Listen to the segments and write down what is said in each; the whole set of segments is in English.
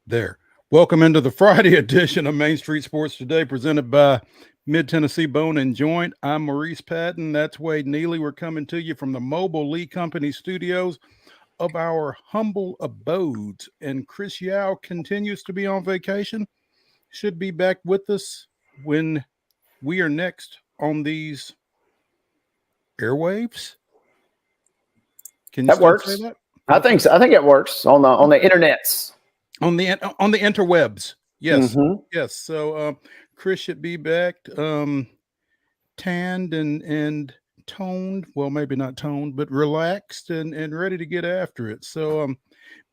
There. Welcome into the Friday edition of Main Street Sports Today, presented by Mid Tennessee Bone and Joint. I'm Maurice Patton. That's Wade Neely. We're coming to you from the Mobile Lee Company studios of our humble abodes. And Chris Yao continues to be on vacation. Should be back with us when we are next on these airwaves. Can you That still say works. that? I think so. I think it works on the internets. On the interwebs. Yes. Mm-hmm. Yes. So Chris should be back tanned and toned. Well, maybe not toned, but relaxed and ready to get after it. So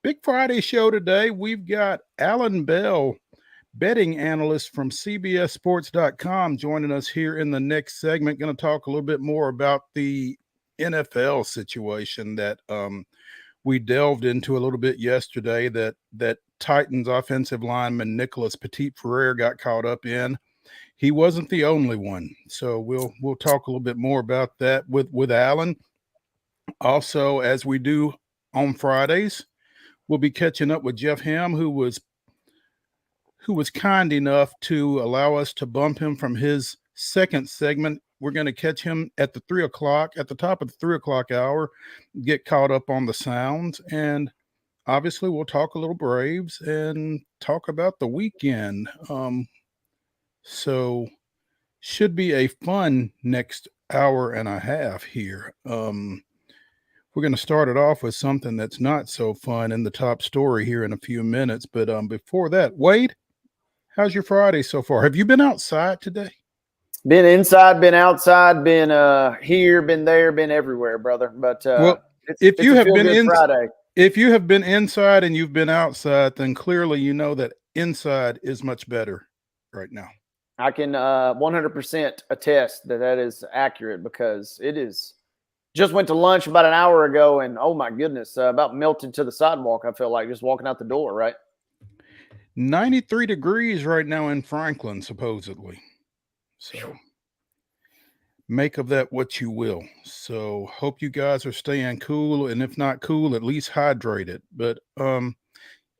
big Friday show today. We've got Alan Bell, betting analyst from CBSSports.com, joining us here in the next segment. Going to talk a little bit more about the NFL situation that we delved into a little bit yesterday that Titans offensive lineman Nicholas Petit-Frere got caught up in. He wasn't the only one. So we'll talk a little bit more about that with Alan. Also, as we do on Fridays, we'll be catching up with Jeff Ham, who was kind enough to allow us to bump him from his second segment. We're going to catch him at the top of the 3 o'clock hour, get caught up on the sounds, and obviously we'll talk a little Braves and talk about the weekend. So should be a fun next hour and a half here. We're going to start it off with something that's not so fun in the top story here in a few minutes. But before that, Wade, how's your Friday so far? Have you been outside today? Been inside, been outside, been here, been there, been everywhere, brother. But if you have been Friday. If you have been inside and you've been outside, then clearly you know that inside is much better right now. I can 100% attest that is accurate because it is. Just went to lunch about an hour ago, and oh my goodness, about melted to the sidewalk. I feel like just walking out the door, right? 93 degrees right now in Franklin, supposedly. So make of that what you will. So hope you guys are staying cool, and if not cool, at least hydrated. But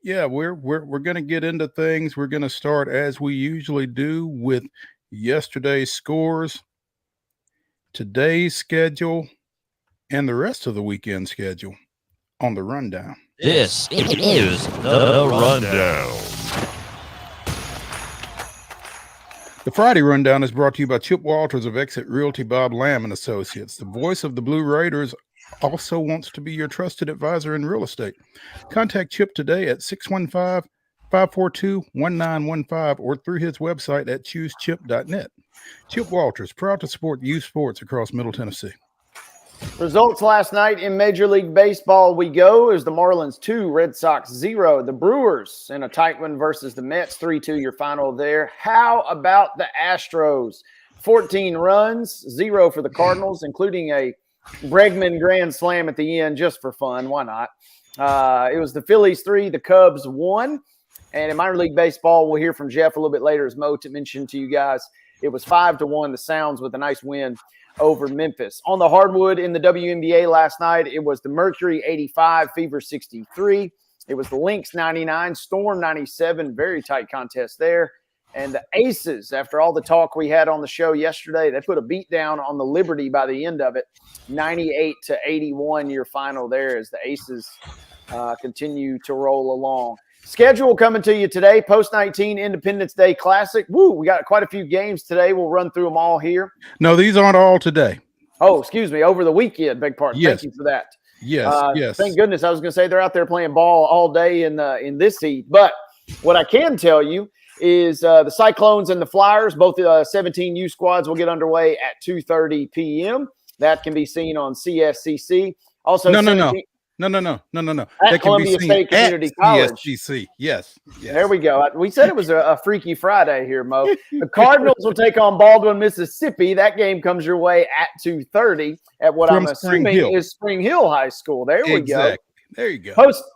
yeah, we're going to get into things. We're going to start as we usually do with yesterday's scores, today's schedule, and the rest of the weekend schedule on the rundown. This is the rundown. The Friday rundown is brought to you by Chip Walters of Exit Realty, Bob Lamb and Associates. The voice of the Blue Raiders also wants to be your trusted advisor in real estate. Contact Chip today at 615-542-1915 or through his website at choosechip.net. Chip Walters, proud to support youth sports across Middle Tennessee. Results last night in Major League Baseball we go is the Marlins 2, Red Sox 0. The Brewers in a tight one versus the Mets 3-2 your final there. How about the Astros? 14 runs, 0 for the Cardinals, including a Bregman grand slam at the end just for fun. Why not? It was the Phillies 3, the Cubs 1. And in minor league baseball, we'll hear from Jeff a little bit later as Mo mentioned to you guys. It was 5-1, the Sounds with a nice win over Memphis. On the hardwood in the WNBA last night, it was the Mercury 85, Fever 63. It was the Lynx 99, Storm 97. Very tight contest there. And the Aces, after all the talk we had on the show yesterday, they put a beat down on the Liberty by the end of it. 98-81 your final there as the Aces continue to roll along. Schedule coming to you today, post-19 Independence Day Classic. Woo, we got quite a few games today. We'll run through them all here. No, these aren't all today. Oh, excuse me, over the weekend, big pardon. Yes. Thank you for that. Yes. Thank goodness. I was going to say they're out there playing ball all day in this heat. But what I can tell you is the Cyclones and the Flyers, both 17U squads will get underway at 2:30 p.m. That can be seen on CSCC. Also, No. At Columbia State Community College. CSGC. Yes. There we go. We said it was a freaky Friday here, Mo. The Cardinals will take on Baldwin, Mississippi. That game comes your way at 2:30 at what I'm assuming is Spring Hill High School. There we go. There you go.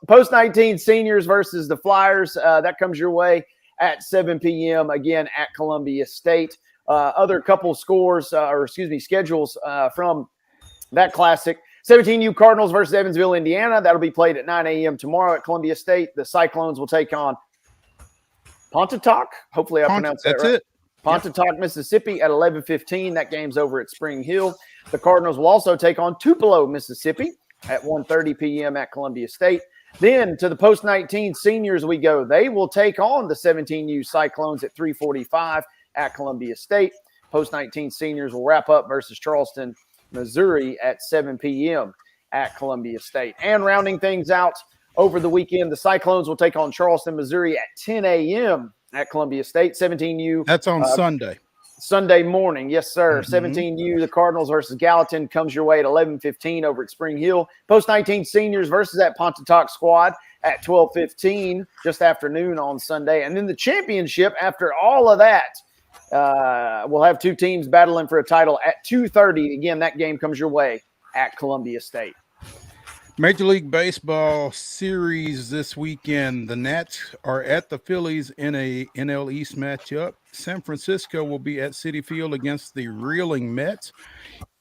Post-19 seniors versus the Flyers. That comes your way at 7 p.m. again at Columbia State. Other couple schedules from that classic. 17U Cardinals versus Evansville, Indiana. That'll be played at 9 a.m. tomorrow at Columbia State. The Cyclones will take on Pontotoc. Hopefully I pronounced that That's right. it. Pontotoc, Mississippi at 11:15. That game's over at Spring Hill. The Cardinals will also take on Tupelo, Mississippi at 1:30 p.m. at Columbia State. Then to the post-19 seniors we go. They will take on the 17U Cyclones at 3:45 at Columbia State. Post-19 seniors will wrap up versus Charleston, Missouri at 7 p.m. at Columbia State. And rounding things out over the weekend, the Cyclones will take on Charleston, Missouri at 10 a.m. at Columbia State. 17U. That's on Sunday. Sunday morning. Yes, sir. 17U, the Cardinals versus Gallatin comes your way at 11:15 over at Spring Hill. Post-19 seniors versus that Pontotoc squad at 12:15, just afternoon on Sunday. And then the championship, after all of that, we'll have two teams battling for a title at 2:30. Again, that game comes your way at Columbia State. Major League Baseball series this weekend. The Nats are at the Phillies in a NL East matchup. San Francisco will be at Citi Field against the reeling Mets.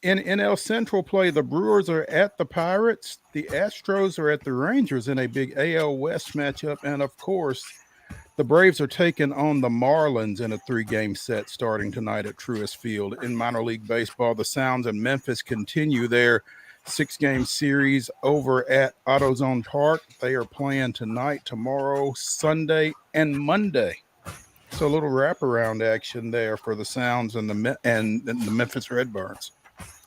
In NL Central play, the Brewers are at the Pirates. The Astros are at the Rangers in a big AL West matchup. And, of course, the Braves are taking on the Marlins in a 3-game set starting tonight at Truist Field. In minor league baseball, the Sounds and Memphis continue their 6-game series over at AutoZone Park. They are playing tonight, tomorrow, Sunday, and Monday. So a little wraparound action there for the Sounds and the Memphis Redbirds.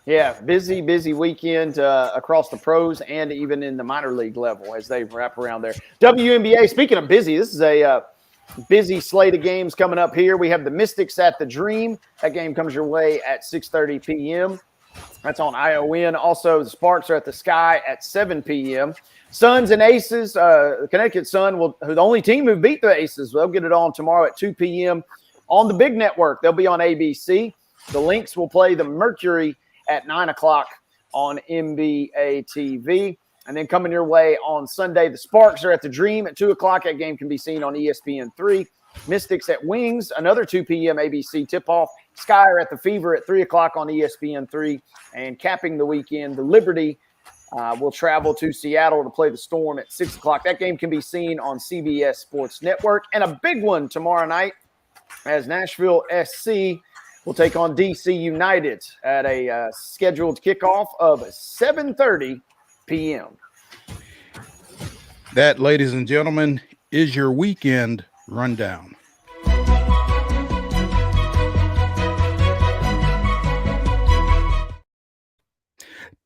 Yeah, busy weekend across the pros and even in the minor league level as they wrap around there. WNBA, speaking of busy, this is a busy slate of games coming up here. We have the Mystics at the Dream. That game comes your way at 6:30 p.m. That's on ION. Also, the Sparks are at the Sky at 7 p.m. Suns and Aces, the Connecticut Sun, the only team who beat the Aces, they'll get it on tomorrow at 2 p.m. on the big network. They'll be on ABC. The Lynx will play the Mercury at 9 o'clock on NBA TV. And then coming your way on Sunday, the Sparks are at the Dream at 2 o'clock. That game can be seen on ESPN3. Mystics at Wings, another 2 p.m. ABC tip-off. Sky are at the Fever at 3 o'clock on ESPN3. And capping the weekend, the Liberty will travel to Seattle to play the Storm at 6 o'clock. That game can be seen on CBS Sports Network. And a big one tomorrow night as Nashville SC will take on DC United at a scheduled kickoff of 7:30 p.m. That, ladies and gentlemen, is your weekend rundown.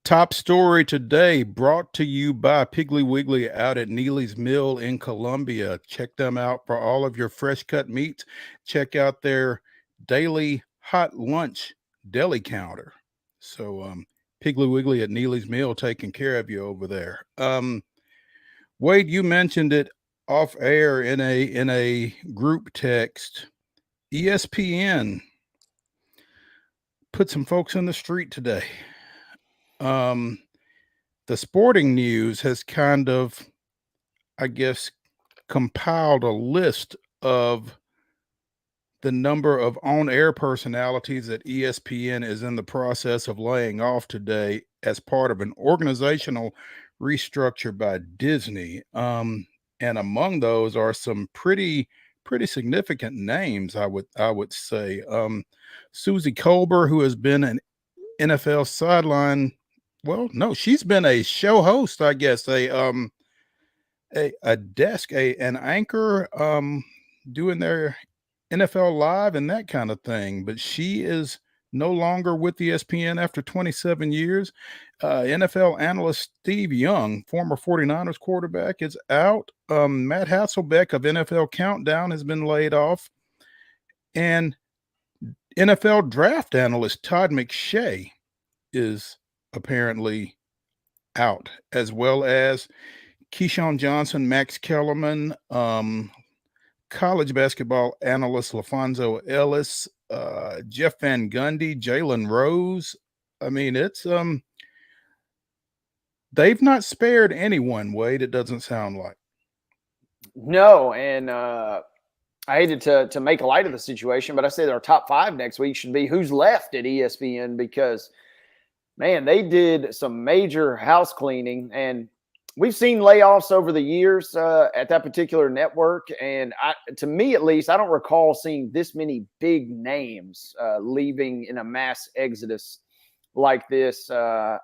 Top story today brought to you by Piggly Wiggly out at Neely's Mill in Columbia. Check them out for all of your fresh cut meats. Check out their daily hot lunch deli counter. So Piggly Wiggly at Neely's Mill taking care of you over there. Wade, you mentioned it off air in a group text. ESPN put some folks in the street today. The Sporting News has kind of, I guess, compiled a list of the number of on-air personalities that ESPN is in the process of laying off today as part of an organizational restructure by Disney. And among those are some pretty significant names, I would say. Susie Colbert, who has been an NFL sideline. Well, no, she's been a show host, I guess, an anchor, doing their NFL Live and that kind of thing. But she is no longer with ESPN after 27 years. NFL analyst Steve Young, former 49ers quarterback, is out. Matt Hasselbeck of NFL Countdown has been laid off. And NFL draft analyst Todd McShay is apparently out, as well as Keyshawn Johnson, Max Kellerman, college basketball analyst LaFonso Ellis, Jeff Van Gundy, Jalen Rose. I mean, it's they've not spared anyone, Wade, it doesn't sound like. No, and I hated to make light of the situation, but I said our top 5 next week should be who's left at ESPN because, man, they did some major house cleaning. And we've seen layoffs over the years at that particular network, and to me at least, I don't recall seeing this many big names leaving in a mass exodus like this. I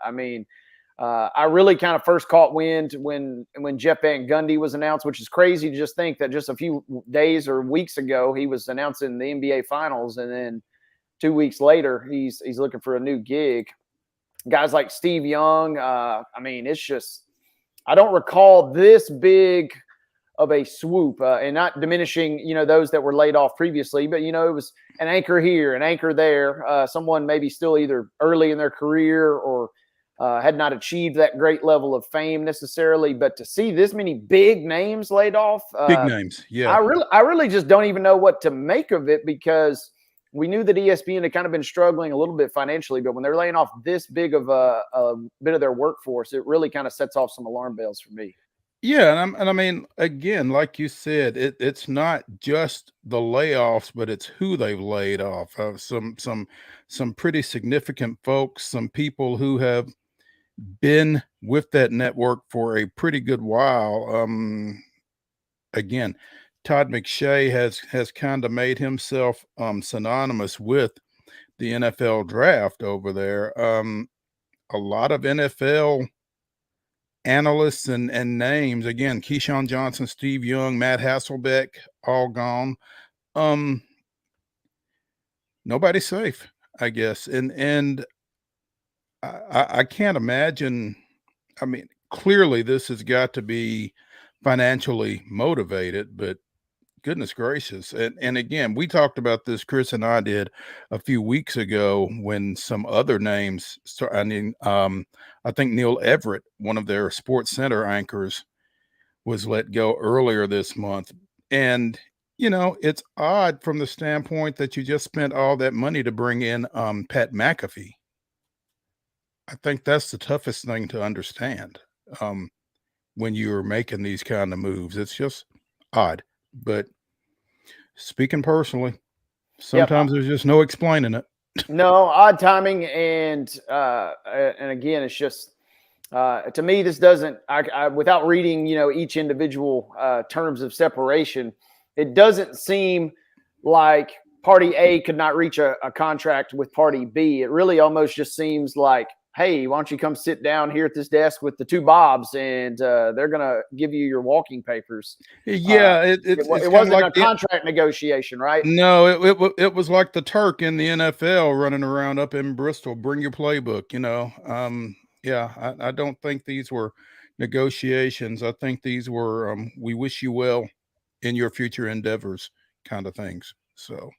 really kind of first caught wind when Jeff Van Gundy was announced, which is crazy to just think that just a few days or weeks ago he was announcing the NBA Finals, and then 2 weeks later he's looking for a new gig. Guys like Steve Young, it's just, I don't recall this big of a swoop, and not diminishing, those that were laid off previously, but, it was an anchor here, an anchor there, someone maybe still either early in their career or had not achieved that great level of fame necessarily. But to see this many big names laid off, Big names, yeah. I really just don't even know what to make of it, because we knew that ESPN had kind of been struggling a little bit financially, but when they're laying off this big of a bit of their workforce, it really kind of sets off some alarm bells for me. Yeah, and I mean, again, like you said, it's not just the layoffs, but it's who they've laid off. Some pretty significant folks, some people who have been with that network for a pretty good while. Again, Todd McShay has kind of made himself synonymous with the NFL draft over there. A lot of NFL analysts and names, again, Keyshawn Johnson, Steve Young, Matt Hasselbeck, all gone. Nobody's safe, I guess. And I can't imagine. I mean, clearly this has got to be financially motivated, but goodness gracious. And again, we talked about this, Chris and I did, a few weeks ago when some other names I think Neil Everett, one of their Sports Center anchors, was let go earlier this month. And it's odd from the standpoint that you just spent all that money to bring in Pat McAfee. I think that's the toughest thing to understand when you're making these kind of moves. It's just odd. But speaking personally, sometimes there's just no explaining it. No, odd timing, and again, it's just to me, this doesn't. I without reading, each individual terms of separation, it doesn't seem like Party A could not reach a contract with Party B. It really almost just seems like, hey, why don't you come sit down here at this desk with the two Bobs, and they're going to give you your walking papers. Yeah, it wasn't like a contract negotiation, right? No, it was like the Turk in the NFL running around up in Bristol. Bring your playbook, Yeah, I don't think these were negotiations. I think these were we wish you well in your future endeavors kind of things. So.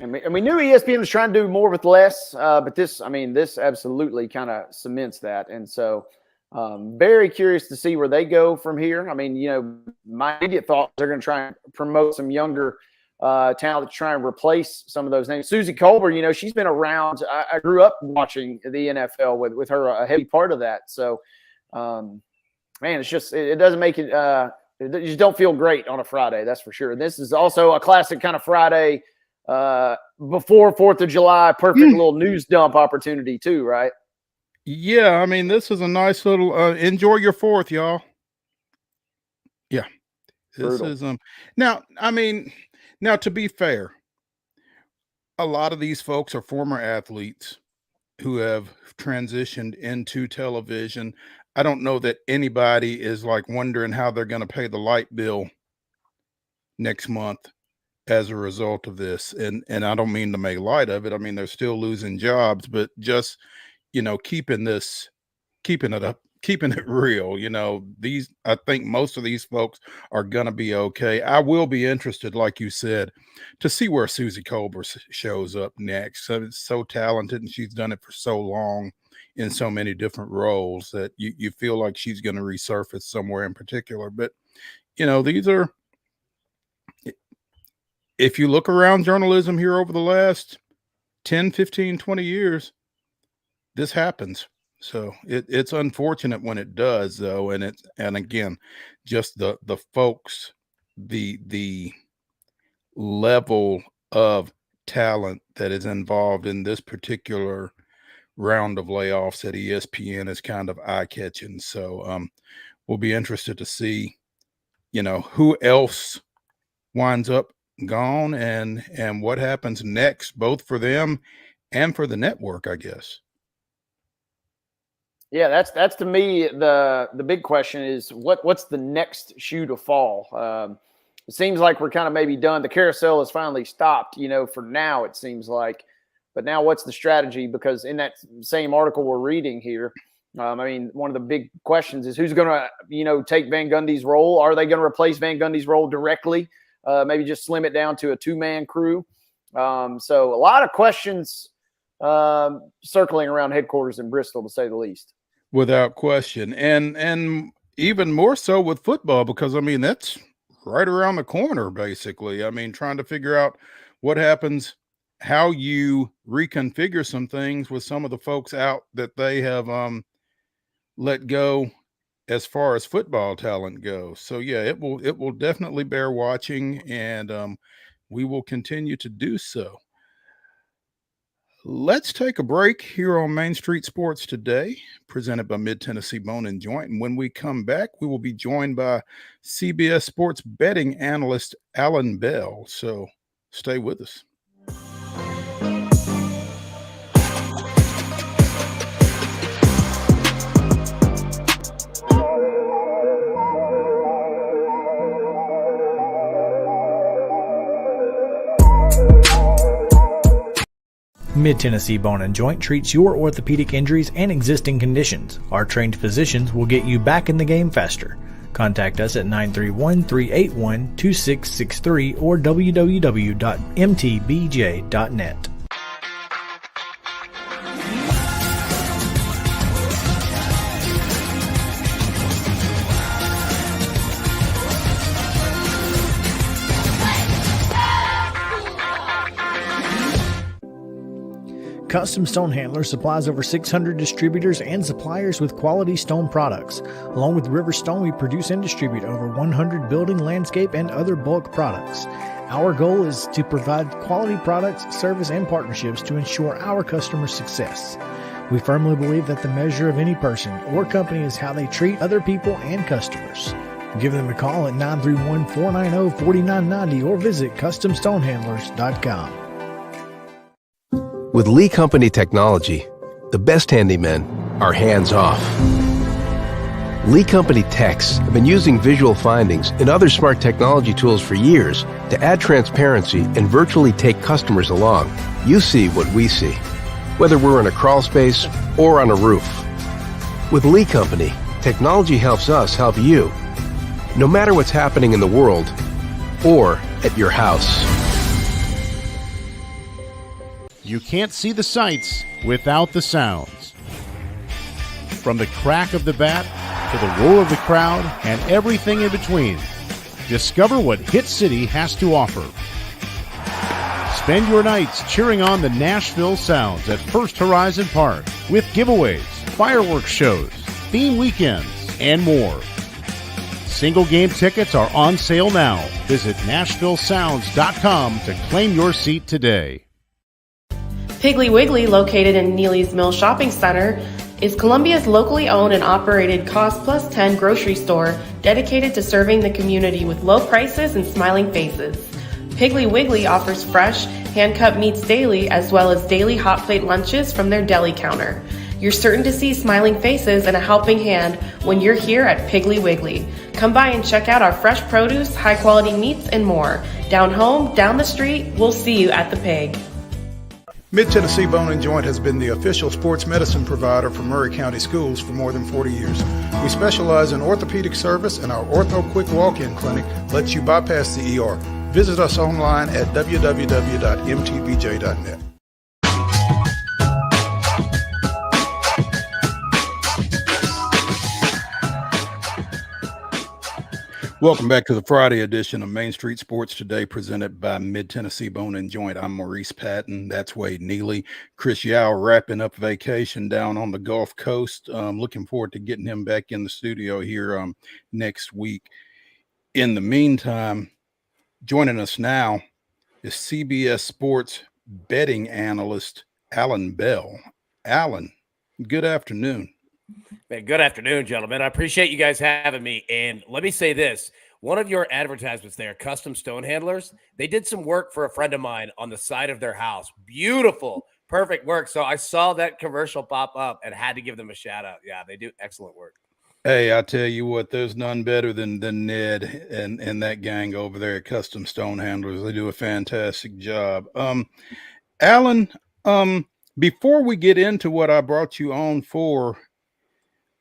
And we knew ESPN was trying to do more with less, but this absolutely kind of cements that. And so very curious to see where they go from here. I mean, my immediate thought, they're going to try and promote some younger talent to try and replace some of those names. Susie Colbert, she's been around. I grew up watching the NFL with her a heavy part of that. So, man, it's just, it doesn't make it, you just don't feel great on a Friday. That's for sure. And this is also a classic kind of Friday before 4th of July, perfect little news dump opportunity too, right? Yeah, I mean, this is a nice little enjoy your 4th, y'all. Yeah. This is now, I mean, now to be fair, a lot of these folks are former athletes who have transitioned into television. I don't know that anybody is like wondering how they're going to pay the light bill next month as a result of this. And I don't mean to make light of it. I mean, they're still losing jobs, but just, keeping it real. I think most of these folks are going to be okay. I will be interested, like you said, to see where Susie Colbert shows up next. So it's so talented, and she's done it for so long in so many different roles that you feel like she's going to resurface somewhere in particular. But, these are, if you look around journalism here over the last 10, 15, 20 years, this happens. So it's unfortunate when it does, though. And again, just the folks, the level of talent that is involved in this particular round of layoffs at ESPN is kind of eye-catching. So we'll be interested to see, who else winds up gone and what happens next, both for them and for the network, I guess. Yeah, that's to me the big question is what's the next shoe to fall? It seems like we're kind of maybe done. The carousel has finally stopped, for now it seems like. But now what's the strategy? Because in that same article we're reading here, one of the big questions is who's going to, take Van Gundy's role? Are they going to replace Van Gundy's role directly? Maybe just slim it down to a two-man crew. So a lot of questions circling around headquarters in Bristol, to say the least. Without question. And even more so with football, because, that's right around the corner, basically. Trying to figure out what happens, how you reconfigure some things with some of the folks out that they have let go as far as football talent goes. So yeah, it will definitely bear watching, and we will continue to do so. Let's take a break here on Main Street Sports Today, presented by Mid-Tennessee Bone and Joint. And when we come back, we will be joined by CBS Sports betting analyst Allan Bell. So stay with us. Mid-Tennessee Bone and Joint treats your orthopedic injuries and existing conditions. Our trained physicians will get you back in the game faster. Contact us at 931-381-2663 or www.mtbj.net. Custom Stone Handlers supplies over 600 distributors and suppliers with quality stone products. Along with River Stone, we produce and distribute over 100 building, landscape, and other bulk products. Our goal is to provide quality products, service, and partnerships to ensure our customers' success. We firmly believe that the measure of any person or company is how they treat other people and customers. Give them a call at 931-490-4990 or visit CustomStonehandlers.com. With Lee Company technology, the best handymen are hands-off. Lee Company techs have been using visual findings and other smart technology tools for years to add transparency and virtually take customers along. You see what we see, whether we're in a crawl space or on a roof. With Lee Company, technology helps us help you, no matter what's happening in the world or at your house. You can't see the sights without the sounds. From the crack of the bat to the roar of the crowd and everything in between, discover what Hit City has to offer. Spend your nights cheering on the Nashville Sounds at First Horizon Park with giveaways, fireworks shows, theme weekends, and more. Single game tickets are on sale now. Visit NashvilleSounds.com to claim your seat today. Piggly Wiggly, located in Neely's Mill Shopping Center, is Columbia's locally owned and operated Cost Plus 10 grocery store dedicated to serving the community with low prices and smiling faces. Piggly Wiggly offers fresh, hand-cut meats daily as well as daily hot plate lunches from their deli counter. You're certain to see smiling faces and a helping hand when you're here at Piggly Wiggly. Come by and check out our fresh produce, high-quality meats, and more. Down home, down the street, we'll see you at the Pig. Mid-Tennessee Bone and Joint has been the official sports medicine provider for Murray County Schools for more than 40 years. We specialize in orthopedic service, and our Ortho Quick Walk-In Clinic lets you bypass the ER. Visit us online at www.mtbj.net. Welcome back to the Friday edition of Main Street Sports Today, presented by Mid-Tennessee Bone and Joint. I'm Maurice Patton. That's Wade Neely. Chris Yao wrapping up vacation down on the Gulf Coast. Looking forward to getting him back in the studio here next week. In the meantime, joining us now is CBS Sports betting analyst Allan Bell. Allan, good afternoon. Man, good afternoon, gentlemen. I appreciate you guys having me. And let me say this. One of your advertisements there, Custom Stone Handlers, they did some work for a friend of mine on the side of their house. Beautiful, perfect work. So I saw that commercial pop up and had to give them a shout out. Yeah, they do excellent work. Hey, I tell you what, there's none better than Ned and that gang over there at Custom Stone Handlers. They do a fantastic job. Alan, before we get into what I brought you on for,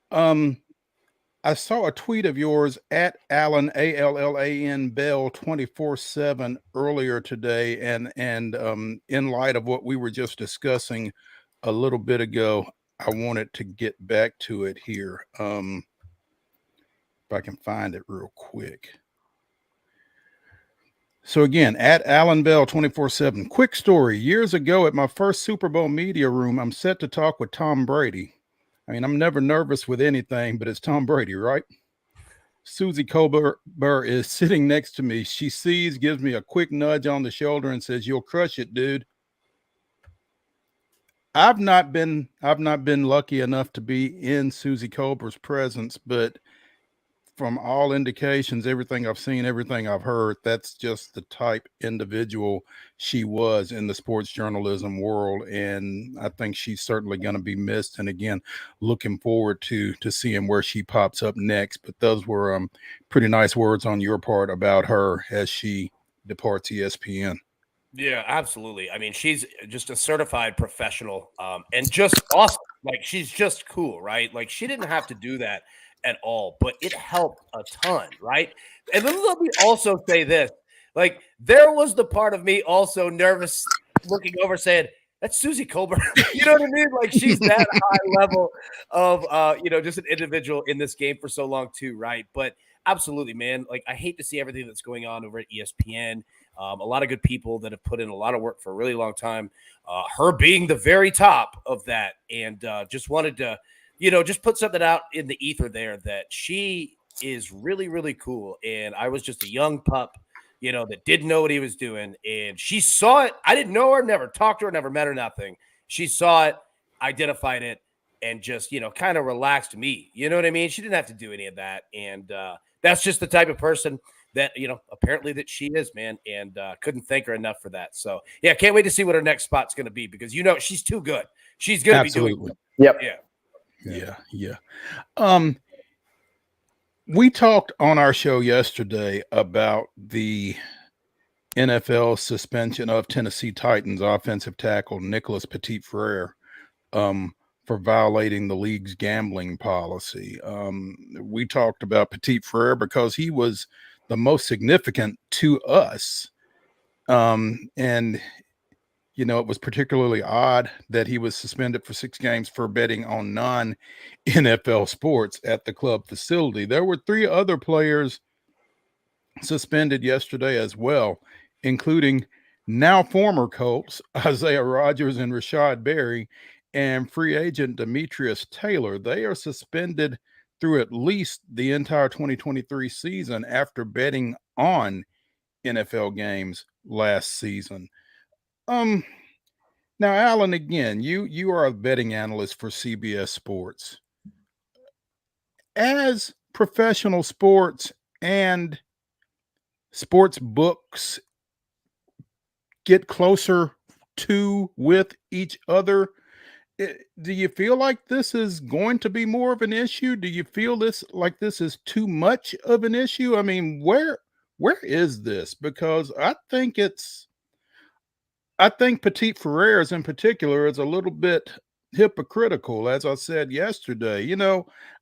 I saw a tweet of yours at Allan ALLAN Bell 24/7 earlier today, and in light of what we were just discussing a little bit ago, I wanted to get back to it here. If I can find it real quick. So again, at Allan Bell 24/7. Quick story. Years ago at my first Super Bowl media room, I'm set to talk with Tom Brady. I mean, I'm never nervous with anything, but it's Tom Brady, right? Susie Colbert is sitting next to me. She sees, gives me a quick nudge on the shoulder and says, "You'll crush it, dude." I've not been lucky enough to be in Susie Colbert's presence, but from all indications, everything I've seen, everything I've heard, that's just the type individual she was in the sports journalism world. And I think she's certainly going to be missed. And again, looking forward to seeing where she pops up next. But those were pretty nice words on your part about her as she departs ESPN. Yeah, absolutely. I mean, she's just a certified professional and just awesome. Like, she's just cool, right? Like, she didn't have to do that at all, but it helped a ton, right? And then let me also say this. Like, there was the part of me also nervous looking over saying, that's Susie Colbert. You know what I mean? Like, she's that high level of, just an individual in this game for so long too, right? But absolutely, man. Like, I hate to see everything that's going on over at ESPN. A lot of good people that have put in a lot of work for a really long time. Her being the very top of that, and just wanted to, just put something out in the ether there that she is really, really cool. And I was just a young pup, that didn't know what he was doing. And she saw it. I didn't know her, never talked to her, never met her, nothing. She saw it, identified it, and just, kind of relaxed me. You know what I mean? She didn't have to do any of that. And that's just the type of person that, apparently that she is, man. And couldn't thank her enough for that. So, yeah, can't wait to see what her next spot's going to be, because, she's too good. She's going to be doing it. Yep. Yeah. We talked on our show yesterday about the NFL suspension of Tennessee Titans offensive tackle Nicholas Petit-Frere for violating the league's gambling policy. We talked about Petit-Frere because he was the most significant to us. And it was particularly odd that he was suspended for 6 games for betting on non-NFL sports at the club facility. There were 3 other players suspended yesterday as well, including now former Colts Isaiah Rodgers and Rashad Berry and free agent Demetrius Taylor. They are suspended through at least the entire 2023 season after betting on NFL games last season. Now, Alan, again, you are a betting analyst for CBS Sports. As professional sports and sports books get closer with each other, do you feel like this is going to be more of an issue? Do you feel this is too much of an issue? I mean, where is this? Because I think Petit-Frere in particular is a little bit hypocritical. As I said yesterday,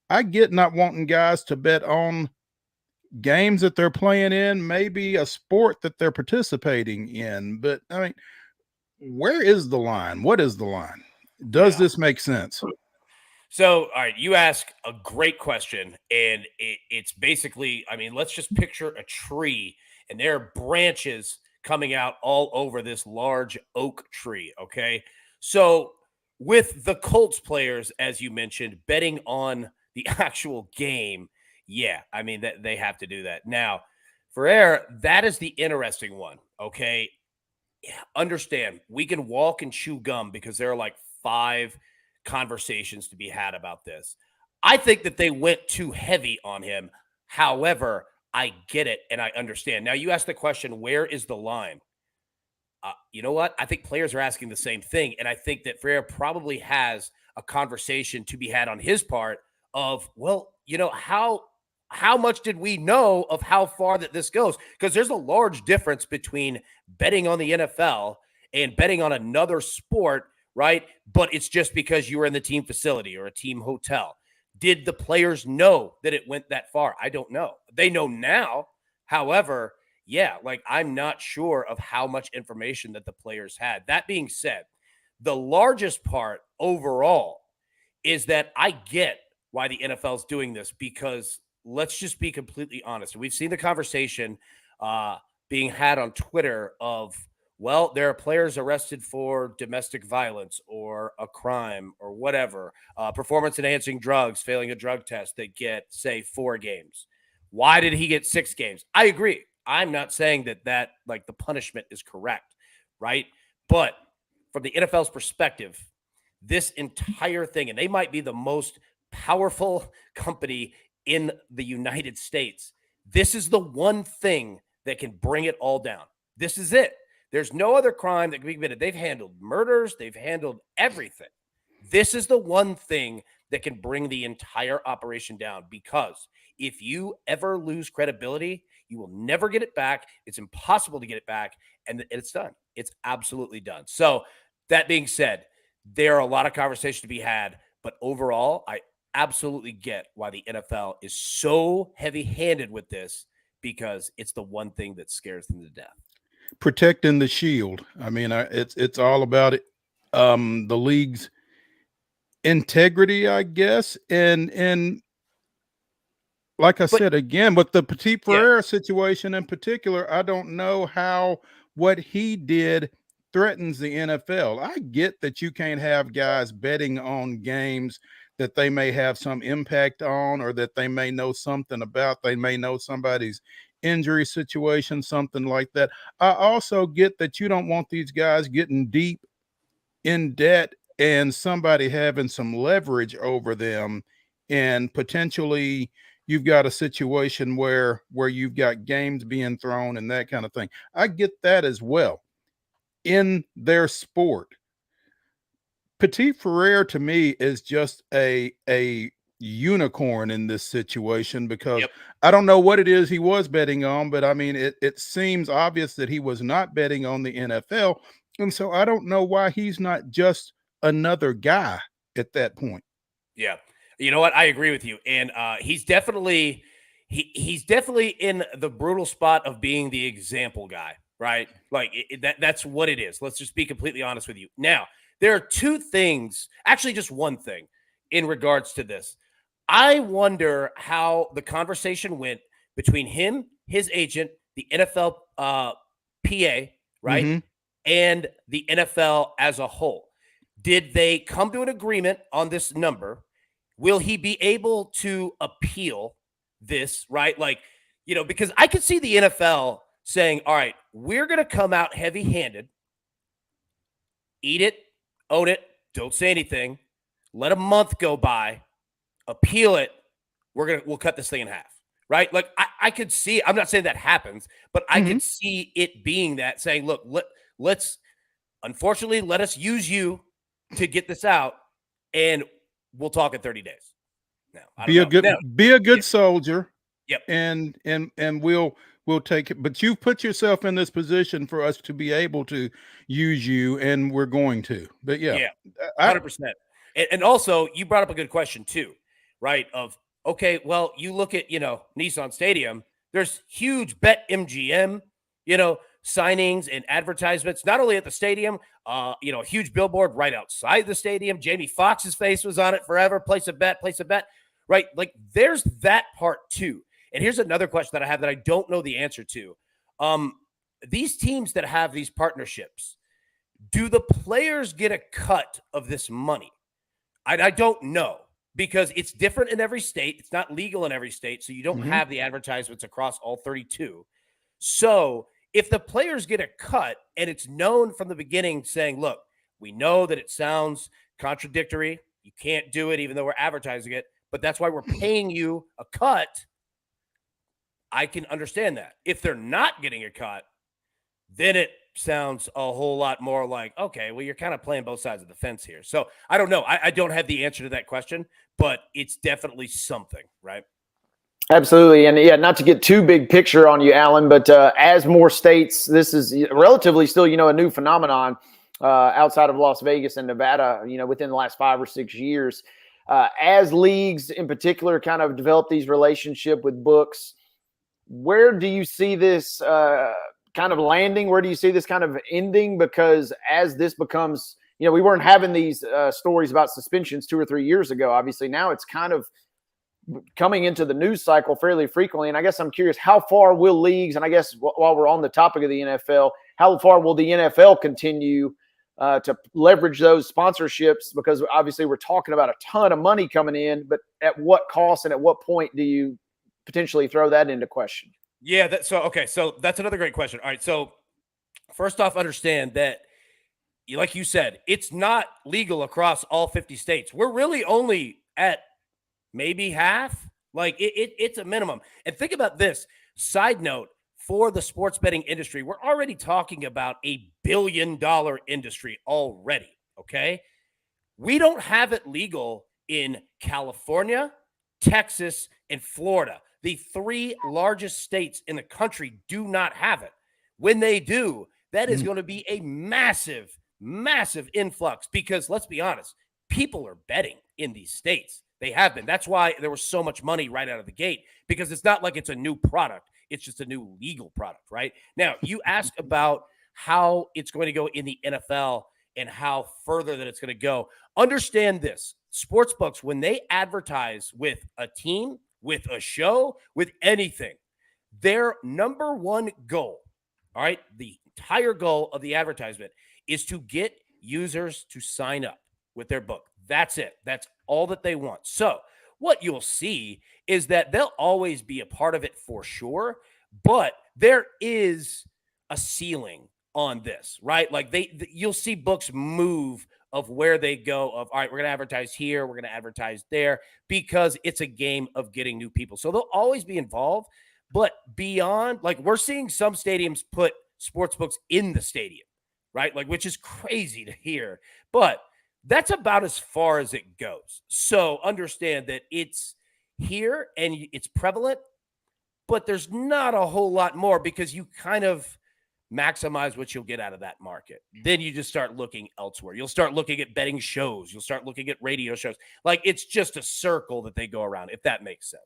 I get not wanting guys to bet on games that they're playing in, maybe a sport that they're participating in. But I mean, where is the line? What is the line? Does this make sense? So, all right, you ask a great question, and it's basically, I mean, let's just picture a tree, and there are branches coming out all over this large oak tree, okay? So, with the Colts players, as you mentioned, betting on the actual game, yeah, I mean, that they have to do that. Now, for Air, that is the interesting one, okay? Yeah, understand, we can walk and chew gum because there are like 5 conversations to be had about this. I think that they went too heavy on him. However, I get it and I understand. Now, you asked the question, where is the line? You know what? I think players are asking the same thing. And I think that Ferrer probably has a conversation to be had on his part of, well, how much did we know of how far that this goes? Because there's a large difference between betting on the NFL and betting on another sport, right? But it's just because you were in the team facility or a team hotel. Did the players know that it went that far? I don't know. They know now. However, yeah, like I'm not sure of how much information that the players had. That being said, the largest part overall is that I get why the NFL is doing this, because let's just be completely honest. We've seen the conversation being had on Twitter of, well, there are players arrested for domestic violence or a crime or whatever, performance-enhancing drugs, failing a drug test that get, say, 4 games. Why did he get 6 games? I agree. I'm not saying that like the punishment is correct, right? But from the NFL's perspective, this entire thing, and they might be the most powerful company in the United States, this is the one thing that can bring it all down. This is it. There's no other crime that can be committed. They've handled murders. They've handled everything. This is the one thing that can bring the entire operation down, because if you ever lose credibility, you will never get it back. It's impossible to get it back, and it's done. It's absolutely done. So that being said, there are a lot of conversations to be had, but overall, I absolutely get why the NFL is so heavy-handed with this, because it's the one thing that scares them to death. Protecting the shield. I mean, it's all about it. The league's integrity, I guess, and like I said again, with the Petit Ferrer situation in particular, I don't know how what he did threatens the NFL. I get that you can't have guys betting on games that they may have some impact on, or that they may know something about. They may know somebody's injury situation, something like that. I also get that you don't want these guys getting deep in debt and somebody having some leverage over them, and potentially you've got a situation where you've got games being thrown and that kind of thing. I get that as well in their sport. Petit Ferrer to me is just a unicorn in this situation, because I don't know what it is he was betting on, but I mean, it seems obvious that he was not betting on the NFL. And so I don't know why he's not just another guy at that point. Yeah. You know what? I agree with you. And he's definitely in the brutal spot of being the example guy, right? Like that's what it is. Let's just be completely honest with you. Now, there are 2 things, actually just one thing in regards to this. I wonder how the conversation went between him, his agent, the NFL PA, right? Mm-hmm. And the NFL as a whole. Did they come to an agreement on this number? Will he be able to appeal this, right? Like, because I could see the NFL saying, all right, we're going to come out heavy-handed, eat it, own it, don't say anything, let a month go by, appeal it, we'll cut this thing in half, right? Like I could see, I'm not saying that happens, but I could see it being that, saying, look, let's unfortunately let us use you to get this out, and we'll talk in 30 days. Now, be a good soldier. Yep. And we'll take it. But you've put yourself in this position for us to be able to use you, and we're going to. But yeah, 100%. And also, you brought up a good question too, right? Of, okay, well, you look at, Nissan Stadium, there's huge BetMGM, signings and advertisements, not only at the stadium, a huge billboard right outside the stadium. Jamie Foxx's face was on it forever. Place a bet, right? Like there's that part too. And here's another question that I have that I don't know the answer to. These teams that have these partnerships, do the players get a cut of this money? I don't know, because it's different in every state. It's not legal in every state, so you don't have the advertisements across all 32. So if the players get a cut, and it's known from the beginning saying, look, we know that it sounds contradictory, you can't do it even though we're advertising it, but that's why we're paying you a cut. I can understand that. If they're not getting a cut, then it sounds a whole lot more like, okay, well, you're kind of playing both sides of the fence here. So I don't know. I don't have the answer to that question, but it's definitely something, right? Absolutely. And yeah, not to get too big picture on you, Allan, but as more states, this is relatively still, a new phenomenon outside of Las Vegas and Nevada, within the last 5 or 6 years. As leagues in particular kind of develop these relationships with books, where do you see this kind of landing? Where do you see this kind of ending? Because as this becomes, we weren't having these stories about suspensions 2 or 3 years ago. Obviously, now it's kind of coming into the news cycle fairly frequently. And I guess I'm curious, how far will leagues, and I guess while we're on the topic of the NFL, how far will the NFL continue to leverage those sponsorships? Because obviously we're talking about a ton of money coming in, but at what cost and at what point do you potentially throw that into question? Yeah. So that's another great question. All right. So first off, understand that, like you said, it's not legal across all 50 states. We're really only at maybe half. Like it's a minimum. And think about this. Side note, for the sports betting industry, we're already talking about $1 billion industry already. Okay. We don't have it legal in California, Texas, and Florida. The 3 largest states in the country do not have it. When they do, that is going to be a massive, massive influx because let's be honest, people are betting in these states. They have been. That's why there was so much money right out of the gate, because it's not like it's a new product. It's just a new legal product, right? Now, you ask about how it's going to go in the NFL and how further that it's going to go. Understand this. Sportsbooks, when they advertise with a team, with a show, with anything, their number one goal, all right, the entire goal of the advertisement is to get users to sign up with their book. That's it. That's all that they want. So what you'll see is that they'll always be a part of it for sure, but there is a ceiling on this, right? Like you'll see books move of where they go of, all right, we're going to advertise here, we're going to advertise there, because it's a game of getting new people. So they'll always be involved, but beyond, like we're seeing some stadiums put sports books in the stadium, right? Like, which is crazy to hear, but that's about as far as it goes. So understand that it's here and it's prevalent, but there's not a whole lot more because you kind of maximize what you'll get out of that market. Then you just start looking elsewhere. You'll start looking at betting shows. You'll start looking at radio shows. Like it's just a circle that they go around, if that makes sense.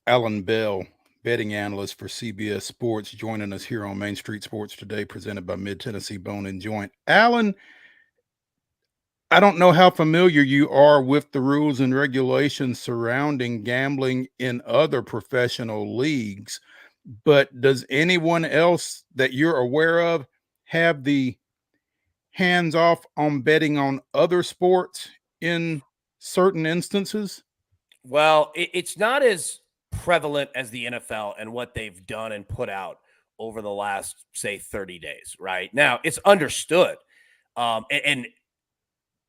Allan Bell, betting analyst for CBS Sports, joining us here on Main Street Sports Today, presented by Mid-Tennessee Bone and Joint. Allan, I don't know how familiar you are with the rules and regulations surrounding gambling in other professional leagues, but does anyone else that you're aware of have the hands off on betting on other sports in certain instances? Well, it's not as prevalent as the NFL and what they've done and put out over the last, say, 30 days, right? Now, it's understood. And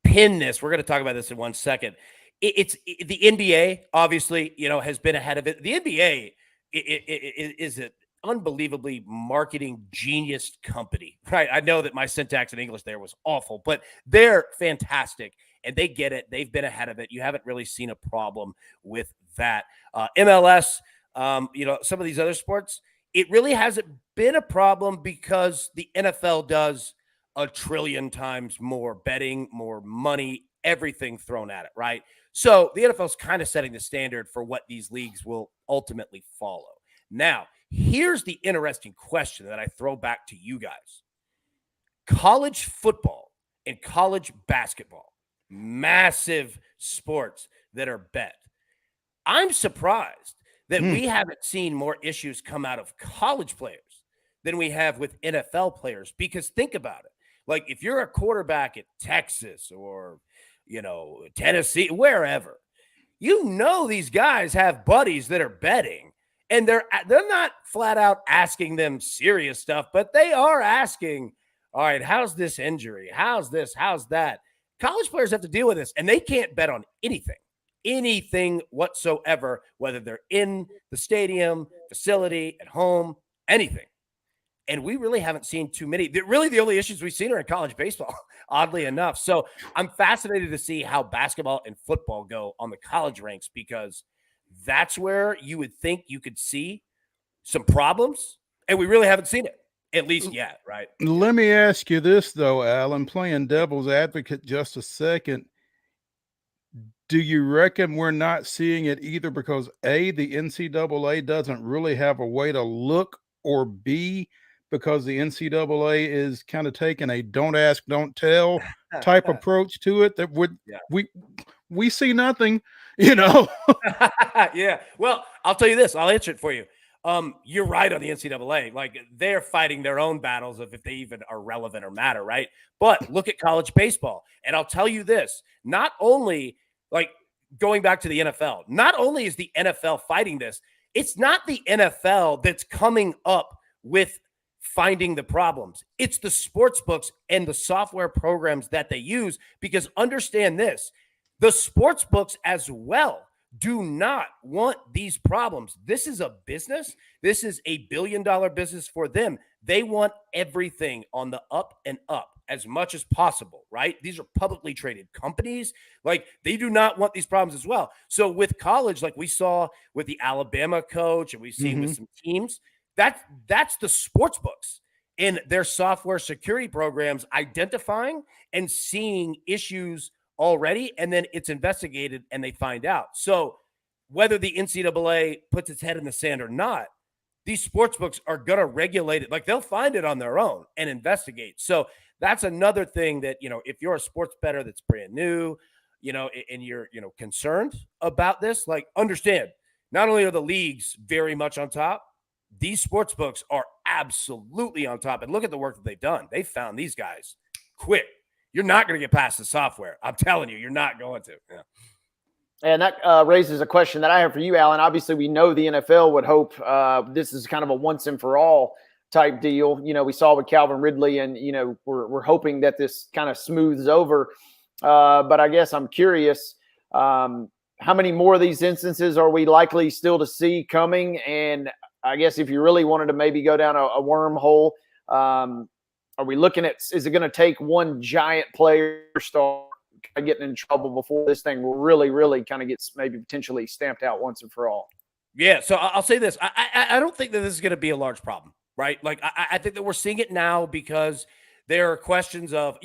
pin this. We're going to talk about this in 1 second. It's the NBA, obviously, has been ahead of it. The NBA is an unbelievably marketing genius company, right? I know that my syntax in English there was awful, but they're fantastic and they get it. They've been ahead of it. You haven't really seen a problem with that. MLS, some of these other sports, it really hasn't been a problem because the NFL does a trillion times more betting, more money, everything thrown at it, right? So the NFL is kind of setting the standard for what these leagues will ultimately follow. Now, here's the interesting question that I throw back to you guys. College football and college basketball, massive sports that are bet. I'm surprised that we haven't seen more issues come out of college players than we have with NFL players, because think about it. Like if you're a quarterback at Texas or, Tennessee, wherever, these guys have buddies that are betting, and they're not flat out asking them serious stuff, but they are asking, all right, how's this injury? How's this? How's that? College players have to deal with this, and they can't bet on anything. anything whatsoever, whether they're in the stadium, facility, at home, anything. And we really haven't seen too many. Really, the only issues we've seen are in college baseball, oddly enough. So I'm fascinated to see how basketball and football go on the college ranks, because that's where you would think you could see some problems. And we really haven't seen it, at least yet, right? Let me ask you this, though, Alan, playing devil's advocate just a second. Do you reckon we're not seeing it either because A, the NCAA doesn't really have a way to look, or B, because the NCAA is kind of taking a don't ask, don't tell type approach to it that we see nothing, Yeah. Well, I'll tell you this. I'll answer it for you. You're right on the NCAA. Like, they're fighting their own battles of if they even are relevant or matter, right? But look at college baseball. And I'll tell you this, not only, like, going back to the NFL, not only is the NFL fighting this, it's not the NFL that's coming up with finding the problems. It's the sports books and the software programs that they use, because understand this, the sports books as well do not want these problems. This is a business. This is a billion-dollar business for them. They want everything on the up and up as much as possible, right? These are publicly traded companies. Like, they do not want these problems as well. So with college, like we saw with the Alabama coach and we've seen with some teams, that's the sports books in their software security programs identifying and seeing issues already, and then it's investigated and they find out. So whether the NCAA puts its head in the sand or not, these sports books are going to regulate it. Like, they'll find it on their own and investigate. So that's another thing that, if you're a sports bettor that's brand new, and you're, concerned about this, like, understand, not only are the leagues very much on top, these sports books are absolutely on top. And look at the work that they've done. They found these guys quick. You're not going to get past the software. I'm telling you, you're not going to. Yeah. And that raises a question that I have for you, Alan. Obviously, we know the NFL would hope this is kind of a once and for all type deal. We saw with Calvin Ridley, and, we're hoping that this kind of smooths over. But I guess I'm curious, how many more of these instances are we likely still to see coming? And I guess if you really wanted to maybe go down a wormhole, are we looking at, is it going to take one giant player star getting in trouble before this thing will really, really kind of gets maybe potentially stamped out once and for all? Yeah. So I'll say this. I don't think that this is going to be a large problem, right? Like, I think that we're seeing it now because there are questions of,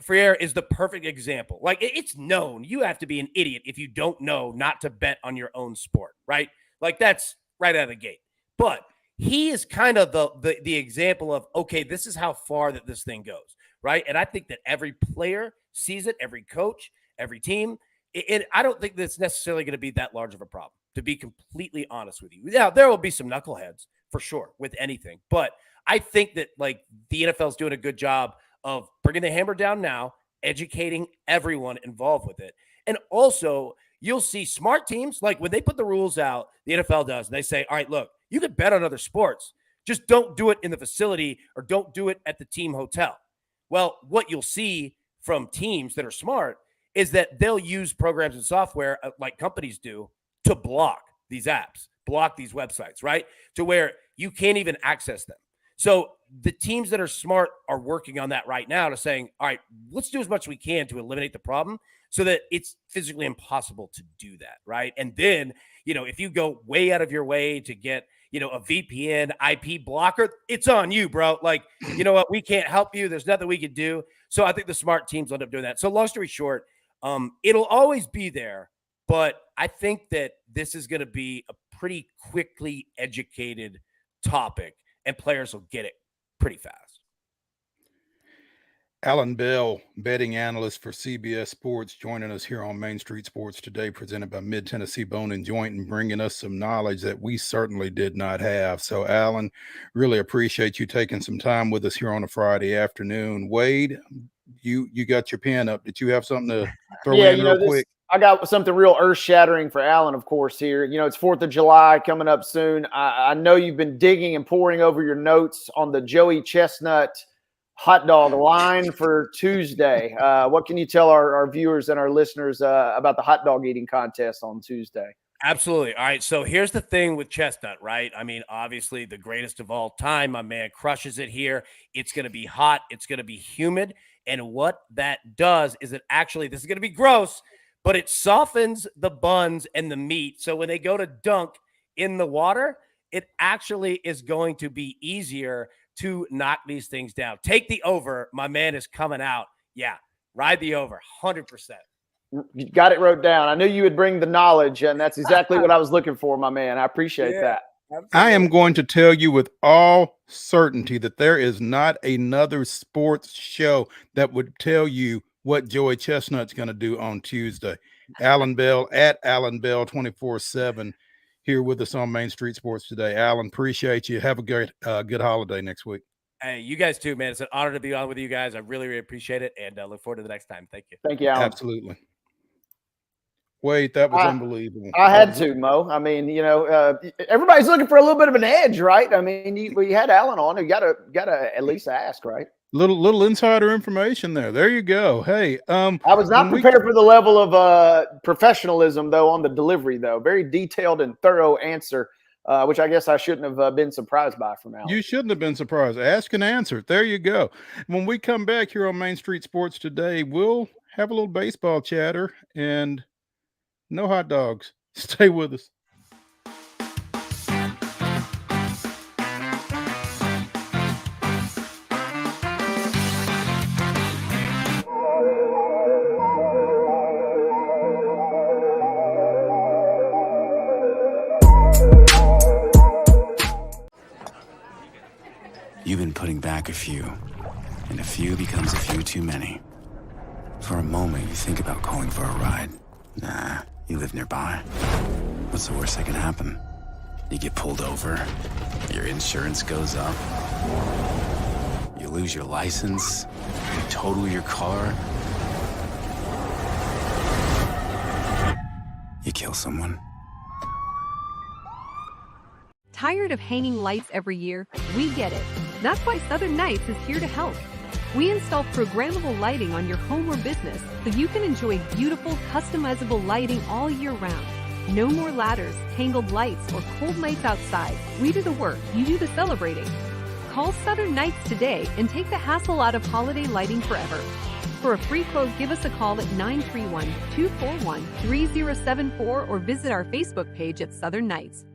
Freire is the perfect example. Like, it's known. You have to be an idiot if you don't know not to bet on your own sport, right? Like, that's right out of the gate. But he is kind of the example of, okay, this is how far that this thing goes, right? And I think that every player sees it, every coach, every team. And I don't think that's necessarily going to be that large of a problem, to be completely honest with you. Now, there will be some knuckleheads for sure with anything. But I think that, like, the NFL is doing a good job of bringing the hammer down now, educating everyone involved with it. And also, you'll see smart teams, like when they put the rules out, the NFL does, and they say, all right, look, you can bet on other sports. Just don't do it in the facility, or don't do it at the team hotel. Well, what you'll see from teams that are smart is that they'll use programs and software like companies do to block these apps, block these websites, right? To where you can't even access them. So the teams that are smart are working on that right now to saying, all right, let's do as much as we can to eliminate the problem so that it's physically impossible to do that, right? And then, if you go way out of your way to get, a VPN IP blocker, it's on you, bro. Like, you know what? We can't help you. There's nothing we can do. So I think the smart teams end up doing that. So long story short, it'll always be there, but I think that this is going to be a pretty quickly educated topic, and players will get it pretty fast. Allan Bell, betting analyst for CBS Sports, joining us here on Main Street Sports Today, presented by Mid-Tennessee Bone and Joint, and bringing us some knowledge that we certainly did not have. So, Allan, really appreciate you taking some time with us here on a Friday afternoon. Wade, you got your pen up. Did you have something to throw in real quick? I got something real earth-shattering for Allan, of course, here. It's 4th of July coming up soon. I know you've been digging and poring over your notes on the Joey Chestnut hot dog line for Tuesday. What can you tell our viewers and our listeners about the hot dog eating contest on Tuesday? Absolutely. All right. So here's the thing with Chestnut, right? I mean, obviously the greatest of all time. My man crushes it here. It's going to be hot. It's going to be humid. And what that does is it actually, this is going to be gross, but it softens the buns and the meat. So when they go to dunk in the water, it actually is going to be easier to knock these things down. Take the over. My man is coming out. Yeah. Ride the over 100%. You got it wrote down. I knew you would bring the knowledge, and that's exactly what I was looking for, my man. I appreciate that. Absolutely. I am going to tell you with all certainty that there is not another sports show that would tell you what Joey Chestnut's going to do on Tuesday. Allan Bell at Allan Bell 24/7 here with us on Main Street Sports today. Allan, appreciate you. Have a great good holiday next week. Hey, you guys too, man. It's an honor to be on with you guys. I really, really appreciate it, and look forward to the next time. Thank you. Thank you, Allan. Absolutely. Wait, that was unbelievable. I had to, Mo. I mean, everybody's looking for a little bit of an edge, right? I mean, we had Allan on. You gotta at least ask, right? Little insider information there. There you go. Hey, I was not prepared for the level of professionalism though on the delivery though. Very detailed and thorough answer, which I guess I shouldn't have been surprised by from Allan. You shouldn't have been surprised. Ask and answer. There you go. When we come back here on Main Street Sports today, we'll have a little baseball chatter and no hot dogs. Stay with us. You've been putting back a few, and a few becomes a few too many. For a moment, you think about calling for a ride. Nah, you live nearby. What's the worst that can happen? You get pulled over, your insurance goes up, you lose your license, you total your car, you kill someone. Tired of hanging lights every year? We get it. That's why Southern Nights is here to help. We install programmable lighting on your home or business so you can enjoy beautiful, customizable lighting all year round. No more ladders, tangled lights, or cold nights outside. We do the work, you do the celebrating. Call Southern Nights today and take the hassle out of holiday lighting forever. For a free quote, give us a call at 931-241-3074 or visit our Facebook page at Southern Nights.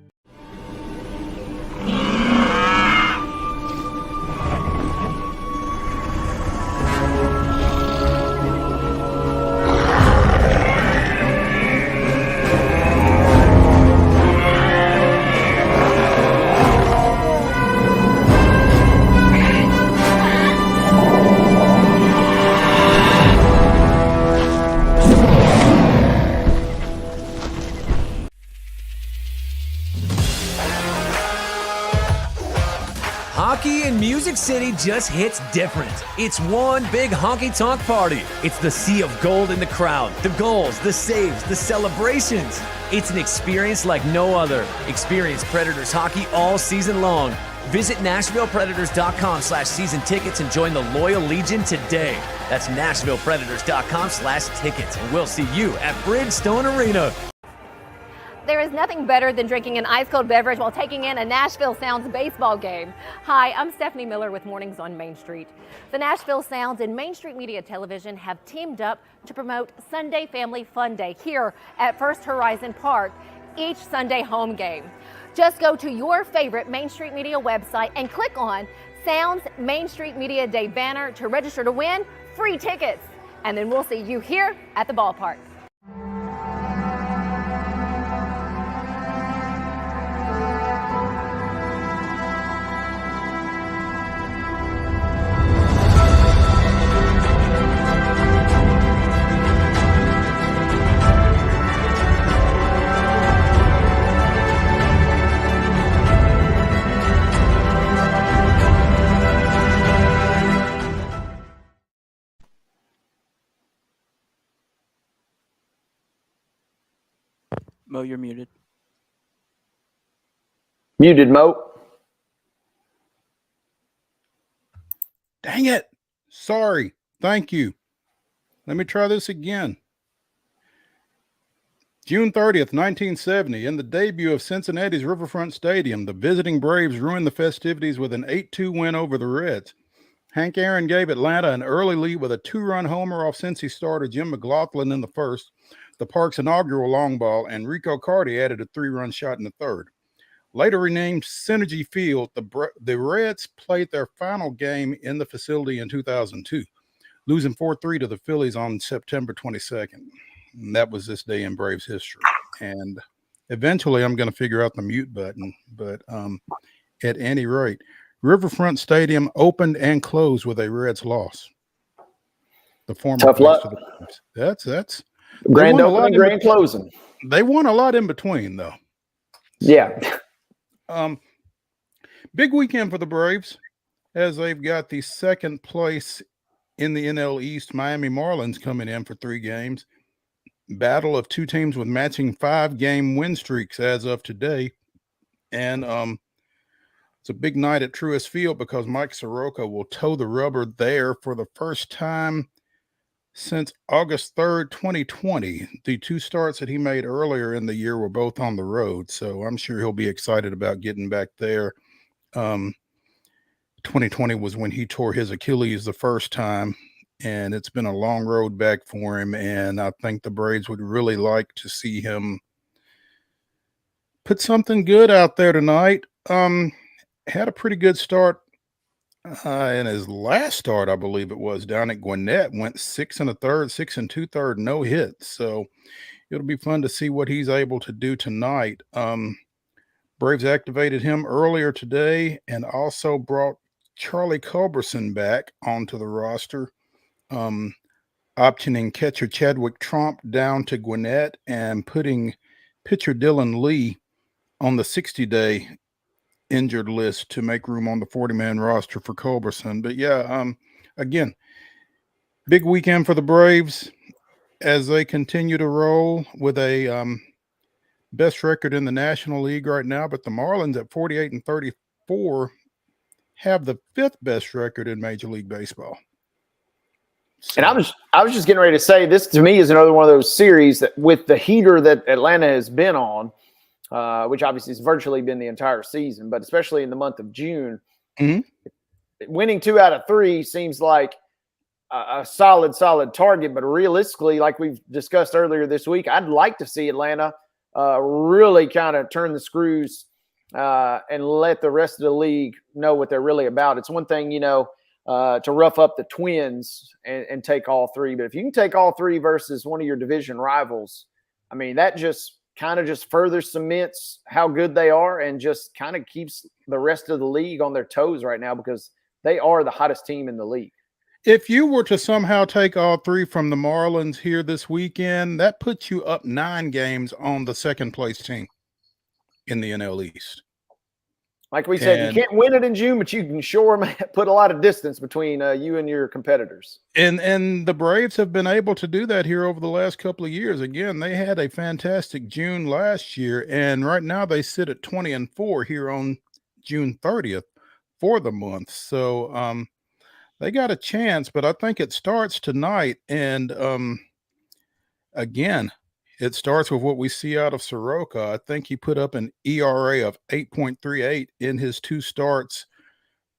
Hockey in Music City just hits different. It's one big honky-tonk party. It's the sea of gold in the crowd, the goals, the saves, the celebrations. It's an experience like no other. Experience Predators hockey all season long. Visit NashvillePredators.com/season tickets and join the Loyal Legion today. That's NashvillePredators.com/tickets, and we'll see you at Bridgestone Arena. There is nothing better than drinking an ice-cold beverage while taking in a Nashville Sounds baseball game. Hi, I'm Stephanie Miller with Mornings on Main Street. The Nashville Sounds and Main Street Media Television have teamed up to promote Sunday Family Fun Day here at First Horizon Park, each Sunday home game. Just go to your favorite Main Street Media website and click on Sounds Main Street Media Day banner to register to win free tickets. And then we'll see you here at the ballpark. Mo, you're muted. Muted, Mo. Dang it. Sorry. Thank you. Let me try this again. June 30th, 1970, in the debut of Cincinnati's Riverfront Stadium, the visiting Braves ruined the festivities with an 8-2 win over the Reds. Hank Aaron gave Atlanta an early lead with a 2-run homer off Cincy starter Jim McLaughlin in the first, the park's inaugural long ball, and Rico Carty added a 3-run shot in the third. Later renamed Synergy Field, the Reds played their final game in the facility in 2002, losing 4-3 to the Phillies on September 22nd. And that was this day in Braves history. And eventually I'm going to figure out the mute button. But at any rate, Riverfront Stadium opened and closed with a Reds loss. The former tough luck. To the Braves. That's grand opening, grand closing. They won a lot in between, though. Yeah. Big weekend for the Braves as they've got the second place in the NL East. Miami Marlins coming in for 3 games. Battle of 2 teams with matching 5-game win streaks as of today. And it's a big night at Truist Field because Mike Soroka will toe the rubber there for the first time since August 3rd, 2020. The 2 starts that he made earlier in the year were both on the road, so I'm sure he'll be excited about getting back there. 2020 was when he tore his Achilles the first time, and it's been a long road back for him, and I think the Braves would really like to see him put something good out there tonight. Had a pretty good start in his last start, I believe it was, down at Gwinnett. Went 6 1/3, 6 2/3, no hits. So it'll be fun to see what he's able to do tonight. Braves activated him earlier today and also brought Charlie Culberson back onto the roster, optioning catcher Chadwick Tromp down to Gwinnett and putting pitcher Dylan Lee on the 60-day injured list to make room on the 40-man roster for Culberson. But yeah, again, big weekend for the Braves as they continue to roll with a best record in the National League right now. But the Marlins at 48-34 have the 5th best record in Major League Baseball. So. And I was just getting ready to say, this to me is another one of those series that with the heater that Atlanta has been on, which obviously has virtually been the entire season, but especially in the month of June, winning 2 out of 3 seems like a solid target. But realistically, like we've discussed earlier this week, I'd like to see Atlanta really kind of turn the screws and let the rest of the league know what they're really about. It's one thing, to rough up the Twins and take all 3. But if you can take all 3 versus one of your division rivals, I mean, that just kind of further cements how good they are and just kind of keeps the rest of the league on their toes right now because they are the hottest team in the league. If you were to somehow take all 3 from the Marlins here this weekend, that puts you up 9 games on the second place team in the NL East. Like we said, you can't win it in June, but you can sure put a lot of distance between you and your competitors. And the Braves have been able to do that here over the last couple of years. Again, they had a fantastic June last year, and right now they sit at 20-4 here on June 30th for the month. So they got a chance, but I think it starts tonight. And again, it starts with what we see out of Soroka. I think he put up an ERA of 8.38 in his 2 starts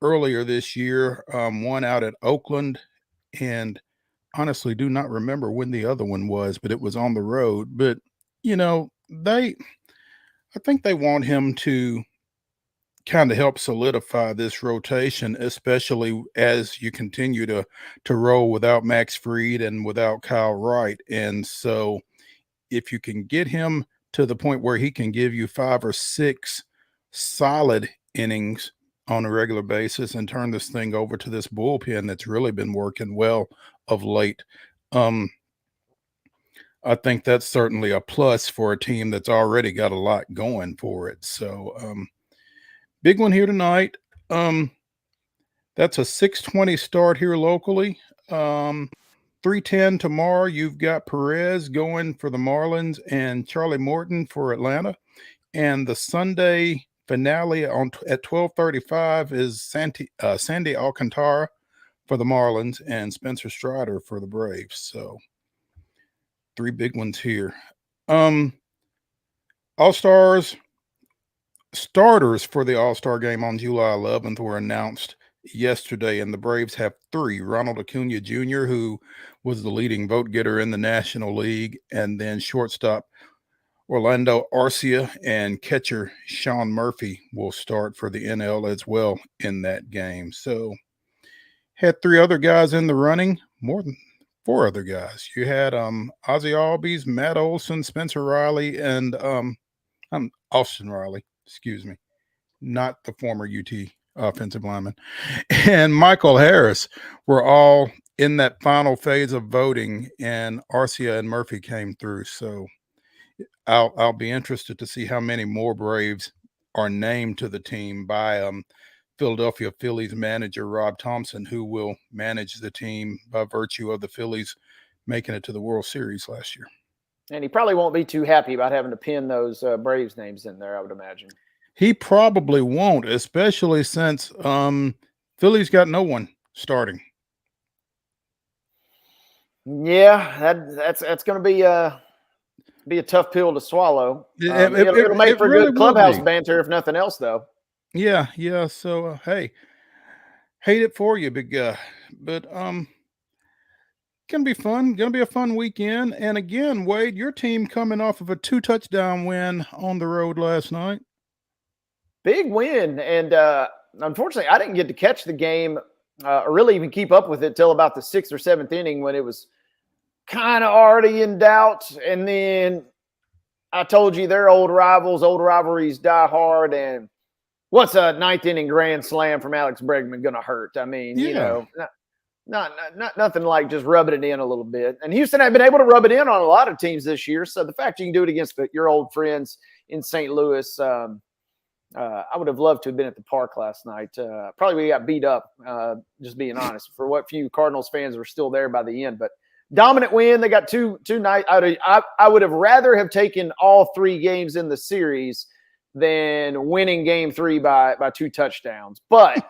earlier this year, one out at Oakland, and honestly do not remember when the other one was, but it was on the road. But, I think they want him to kind of help solidify this rotation, especially as you continue to roll without Max Fried and without Kyle Wright. And so if you can get him to the point where he can give you 5 or 6 solid innings on a regular basis and turn this thing over to this bullpen that's really been working well of late, I think that's certainly a plus for a team that's already got a lot going for it. So big one here tonight. That's a 6:20 start here locally. 3:10 tomorrow, you've got Perez going for the Marlins and Charlie Morton for Atlanta. And the Sunday finale at 12:35 is Sandy Alcantara for the Marlins and Spencer Strider for the Braves. So 3 big ones here. All-Stars starters for the All-Star game on July 11th were announced yesterday, and the Braves have 3. Ronald Acuna Jr., who was the leading vote getter in the National League, and then shortstop Orlando Arcia and catcher Sean Murphy will start for the NL as well in that game. So had 3 other guys in the running, more than 4 other guys. You had Ozzie Albies, Matt Olson, Spencer Riley, and Austin Riley, excuse me, not the former UT offensive lineman, and Michael Harris were all in that final phase of voting, and Arcia and Murphy came through. So I'll be interested to see how many more Braves are named to the team by Philadelphia Phillies manager Rob Thompson, who will manage the team by virtue of the Phillies making it to the World Series last year. And he probably won't be too happy about having to pin those Braves names in there, I would imagine. He probably won't, especially since Philly's got no one starting. Yeah, that's going to be a tough pill to swallow. It'll make for really good clubhouse banter, if nothing else, though. Yeah. So hey, hate it for you, big guy, but gonna be fun. Gonna be a fun weekend. And again, Wade, your team coming off of a 2-touchdown win on the road last night. Big win, and unfortunately, I didn't get to catch the game or really even keep up with it till about the 6th or 7th inning when it was kind of already in doubt. And then I told you they're old rivals, old rivalries die hard. And what's a 9th inning grand slam from Alex Bregman going to hurt? I mean, you know, not nothing like just rubbing it in a little bit. And Houston had been able to rub it in on a lot of teams this year. So the fact you can do it against your old friends in St. Louis, I would have loved to have been at the park last night. Probably we got beat up, just being honest, for what few Cardinals fans were still there by the end. But dominant win. They got two nights. I would have rather have taken all 3 games in the series than winning game 3 by 2 touchdowns. But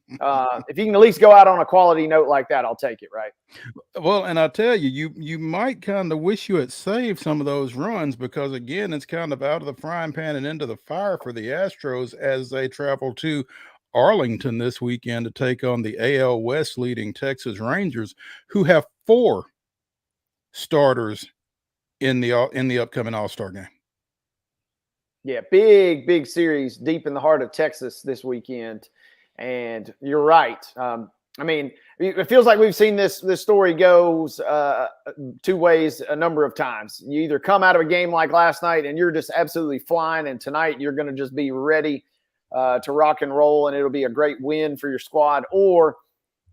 if you can at least go out on a quality note like that, I'll take it, right? Well, and I'll tell you, you might kind of wish you had saved some of those runs because, again, it's kind of out of the frying pan and into the fire for the Astros as they travel to Arlington this weekend to take on the AL West leading Texas Rangers, who have 4 starters in the upcoming All-Star game. Yeah, big series deep in the heart of Texas this weekend. And you're right. I mean, it feels like we've seen this story goes 2 ways a number of times. You either come out of a game like last night and you're just absolutely flying, and tonight you're going to just be ready to rock and roll, and it'll be a great win for your squad, or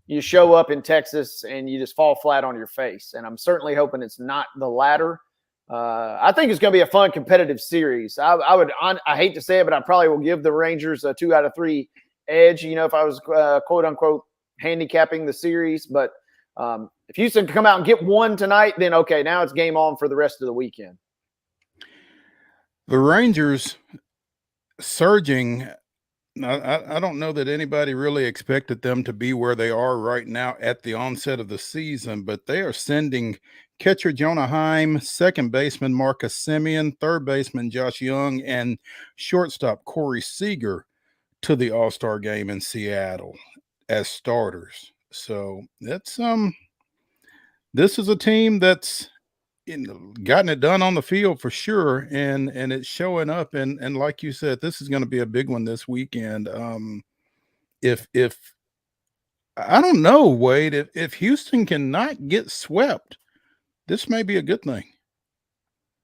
you show up in Texas and you just fall flat on your face. And I'm certainly hoping it's not the latter. I think it's going to be a fun, competitive series. I hate to say it, but I probably will give the Rangers a 2 out of 3 edge, you know, if I was quote unquote handicapping the series. But if Houston can come out and get 1 tonight, then okay, now it's game on for the rest of the weekend. The Rangers surging. I don't know that anybody really expected them to be where they are right now at the onset of the season, but they are sending catcher Jonah Heim, second baseman Marcus Semien, third baseman Josh Young, and shortstop Corey Seager to the All-Star game in Seattle as starters. So that's this is a team that's gotten it done on the field for sure, and it's showing up. And like you said, this is going to be a big one this weekend. If I don't know, Wade, if Houston cannot get swept, this may be a good thing.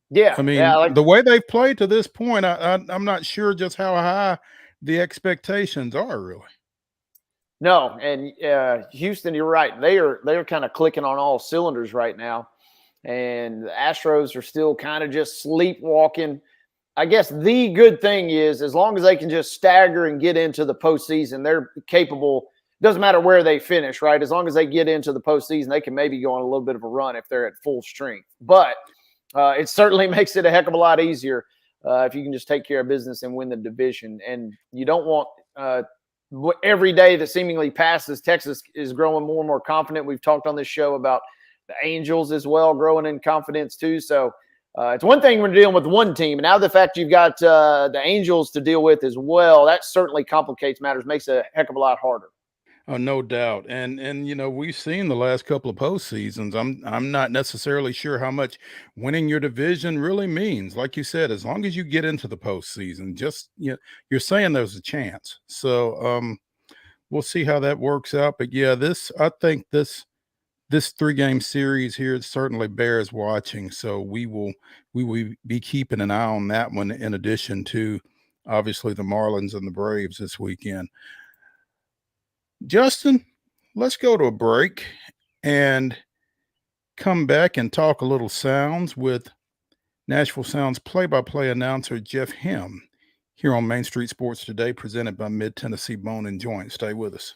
Yeah, I mean, the way they've played to this point, I'm not sure just how high the expectations are really. No, and Houston, you're right. They're kind of clicking on all cylinders right now. And the Astros are still kind of just sleepwalking. I guess the good thing is, as long as they can just stagger and get into the postseason, they're capable. Doesn't matter where they finish, right? As long as they get into the postseason, they can maybe go on a little bit of a run if they're at full strength. But it certainly makes it a heck of a lot easier if you can just take care of business and win the division. And you don't want every day that seemingly passes, Texas is growing more and more confident. We've talked on this show about the Angels as well, growing in confidence too. So it's one thing when dealing with one team, and now the fact you've got the Angels to deal with as well, that certainly complicates matters, makes it a heck of a lot harder. Oh, no doubt. And we've seen the last couple of postseasons. I'm not necessarily sure how much winning your division really means. Like you said, as long as you get into the postseason, you're saying there's a chance. So we'll see how that works out. But yeah, I think this 3-game series here certainly bears watching. So we will be keeping an eye on that one, in addition to obviously the Marlins and the Braves this weekend. Justin, let's go to a break and come back and talk a little Sounds with Nashville Sounds play-by-play announcer Jeff Hem here on Main Street Sports Today, presented by Mid-Tennessee Bone and Joint. Stay with us.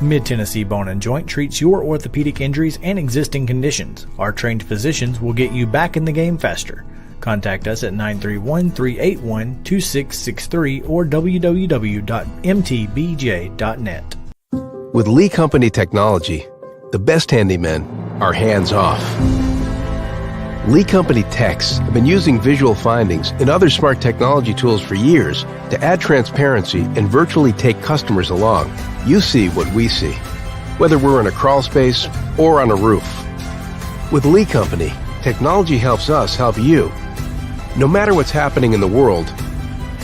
Mid-Tennessee Bone and Joint treats your orthopedic injuries and existing conditions. Our trained physicians will get you back in the game faster. Contact us at 931-381-2663 or www.mtbj.net. With Lee Company technology, the best handymen are hands-off. Lee Company techs have been using visual findings and other smart technology tools for years to add transparency and virtually take customers along. You see what we see, whether we're in a crawl space or on a roof. With Lee Company, technology helps us help you, no matter what's happening in the world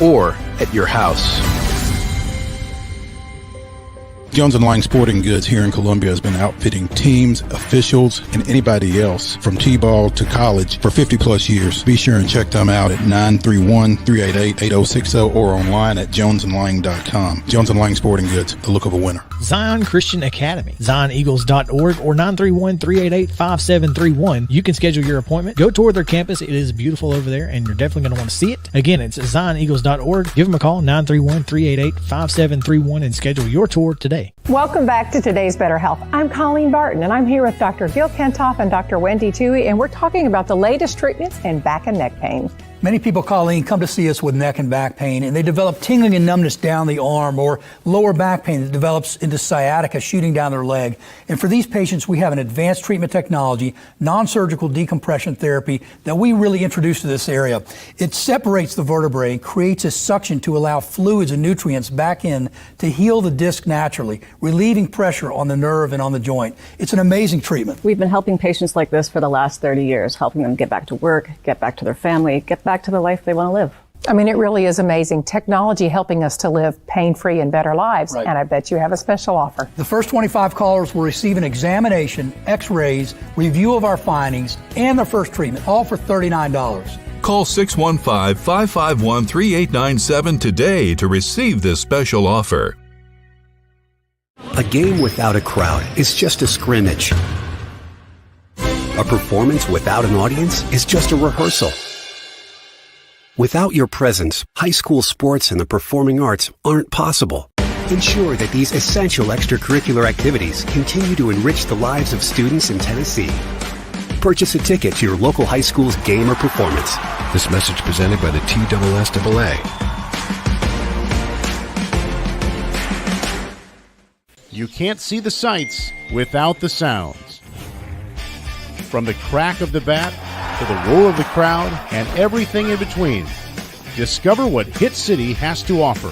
or at your house. Jones & Lang Sporting Goods here in Columbia has been outfitting teams, officials, and anybody else from T-ball to college for 50-plus years. Be sure and check them out at 931-388-8060 or online at jonesandlang.com. Jones & Lang Sporting Goods, the look of a winner. Zion Christian Academy, zioneagles.org or 931-388-5731. You can schedule your appointment. Go tour their campus. It is beautiful over there, and you're definitely going to want to see it. Again, it's zioneagles.org. Give them a call, 931-388-5731, and schedule your tour today. Welcome back to Today's Better Health. I'm Colleen Barton, and I'm here with Dr. Gil Kentoff and Dr. Wendy Toohey, and we're talking about the latest treatments in back and neck pain. Many people, Colleen, come to see us with neck and back pain, and they develop tingling and numbness down the arm or lower back pain that develops into sciatica shooting down their leg. And for these patients, we have an advanced treatment technology, non-surgical decompression therapy that we really introduced to this area. It separates the vertebrae and creates a suction to allow fluids and nutrients back in to heal the disc naturally, relieving pressure on the nerve and on the joint. It's an amazing treatment. We've been helping patients like this for the last 30 years, helping them get back to work, get back to their family, get back to the life they want to live. I mean, it really is amazing. Technology helping us to live pain-free and better lives. Right. And I bet you have a special offer. The first 25 callers will receive an examination, x-rays, review of our findings, and their first treatment, all for $39. Call 615-551-3897 today to receive this special offer. A game without a crowd is just a scrimmage. A performance without an audience is just a rehearsal. Without your presence, high school sports and the performing arts aren't possible. Ensure that these essential extracurricular activities continue to enrich the lives of students in Tennessee. Purchase a ticket to your local high school's game or performance. This message presented by the TSSAA. You can't see the sights without the sounds. From the crack of the bat to the roar of the crowd and everything in between, discover what Hit City has to offer.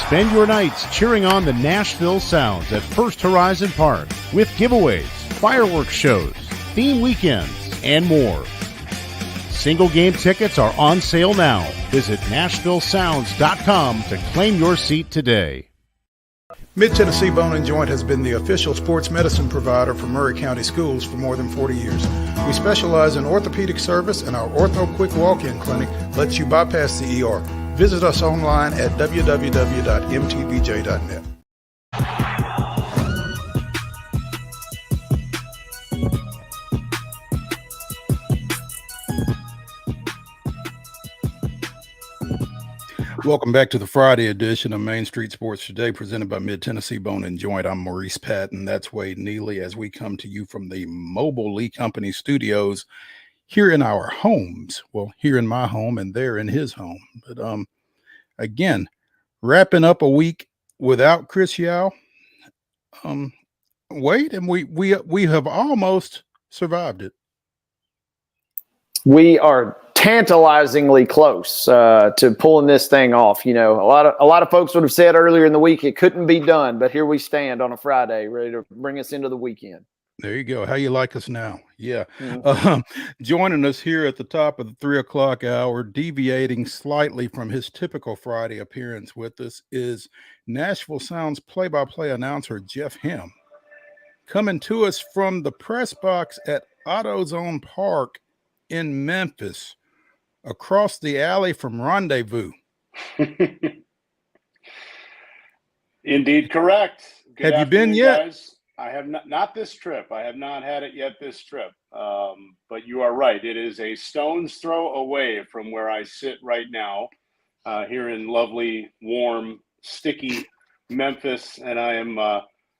Spend your nights cheering on the Nashville Sounds at First Horizon Park with giveaways, fireworks shows, theme weekends, and more. Single game tickets are on sale now. Visit NashvilleSounds.com to claim your seat today. Mid-Tennessee Bone and Joint has been the official sports medicine provider for Murray County Schools for more than 40 years. We specialize in orthopedic service, and our Ortho Quick Walk-In Clinic lets you bypass the ER. Visit us online at www.mtbj.net. Welcome back to the Friday edition of Main Street Sports Today, presented by Mid-Tennessee Bone and Joint. I'm Maurice Patton. That's Wade Neely, as we come to you from the Mobile Lee Company studios here in our homes. Well, here in my home and there in his home. But again, wrapping up a week without Chris Yao. Wade, and we have almost survived it. We are tantalizingly close to pulling this thing off. You know, a lot of folks would have said earlier in the week it couldn't be done, but here we stand on a Friday, ready to bring us into the weekend. There you go. How you like us now? Yeah. Joining us here at the top of the 3 o'clock hour, deviating slightly from his typical Friday appearance with us, is Nashville Sounds play-by-play announcer Jeff Hem. Coming to us from the press box at AutoZone Park in Memphis, across the alley from Rendezvous. Indeed, correct. Good Have you been yet? Guys. I have not this trip. I have not had it yet this trip. But you are right. It is a stone's throw away from where I sit right now, here in lovely, warm, sticky Memphis, and I'm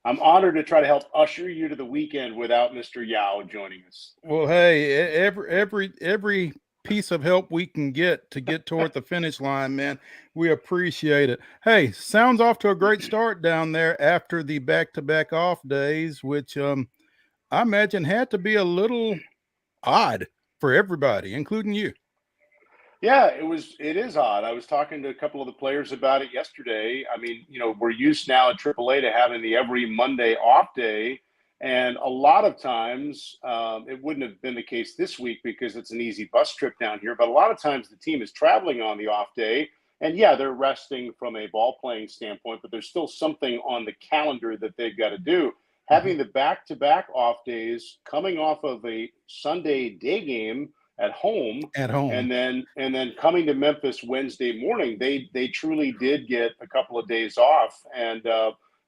honored to try to help usher you to the weekend without Mr. Yao joining us. Well, hey, every piece of help we can get to get toward the finish line, man, we appreciate it. Hey, sounds off to a great start down there after the back-to-back off days, which I imagine had to be a little odd for everybody, including you. Yeah, it is odd. I was talking to a couple of the players about it yesterday. I mean, you know, we're used now at AAA to having the every Monday off day. And a lot of times it wouldn't have been the case this week because it's an easy bus trip down here. But a lot of times the team is traveling on the off day. And yeah, they're resting from a ball playing standpoint, but there's still something on the calendar that they've got to do. Having the back-to-back off days, coming off of a Sunday day game at home, and then coming to Memphis Wednesday morning, they truly did get a couple of days off. And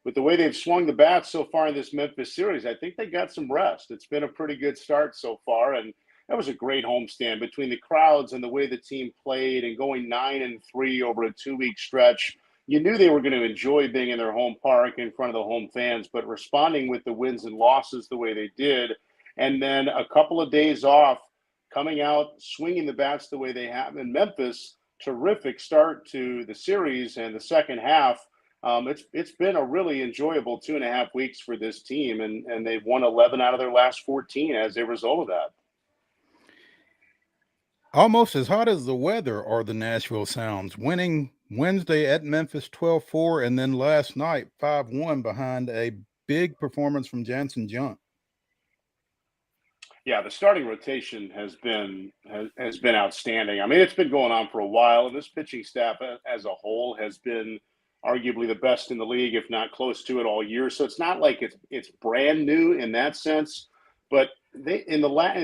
with the way they've swung the bat so far in this Memphis series, I think they got some rest. It's been a pretty good start so far, and that was a great homestand between the crowds and the way the team played and going 9-3 over a 2-week stretch. You knew they were going to enjoy being in their home park in front of the home fans, but responding with the wins and losses the way they did, and then a couple of days off, coming out, swinging the bats the way they have in Memphis, terrific start to the series and the second half. It's been a really enjoyable 2.5 weeks for this team, and they've won 11 out of their last 14 as a result of that. Almost as hot as the weather are the Nashville Sounds, winning Wednesday at Memphis 12-4, and then last night 5-1 behind a big performance from Jansen Junk. Yeah, the starting rotation has been outstanding. I mean, it's been going on for a while, and this pitching staff as a whole has been arguably the best in the league, if not close to it, all year. So it's not like it's brand new in that sense. But they in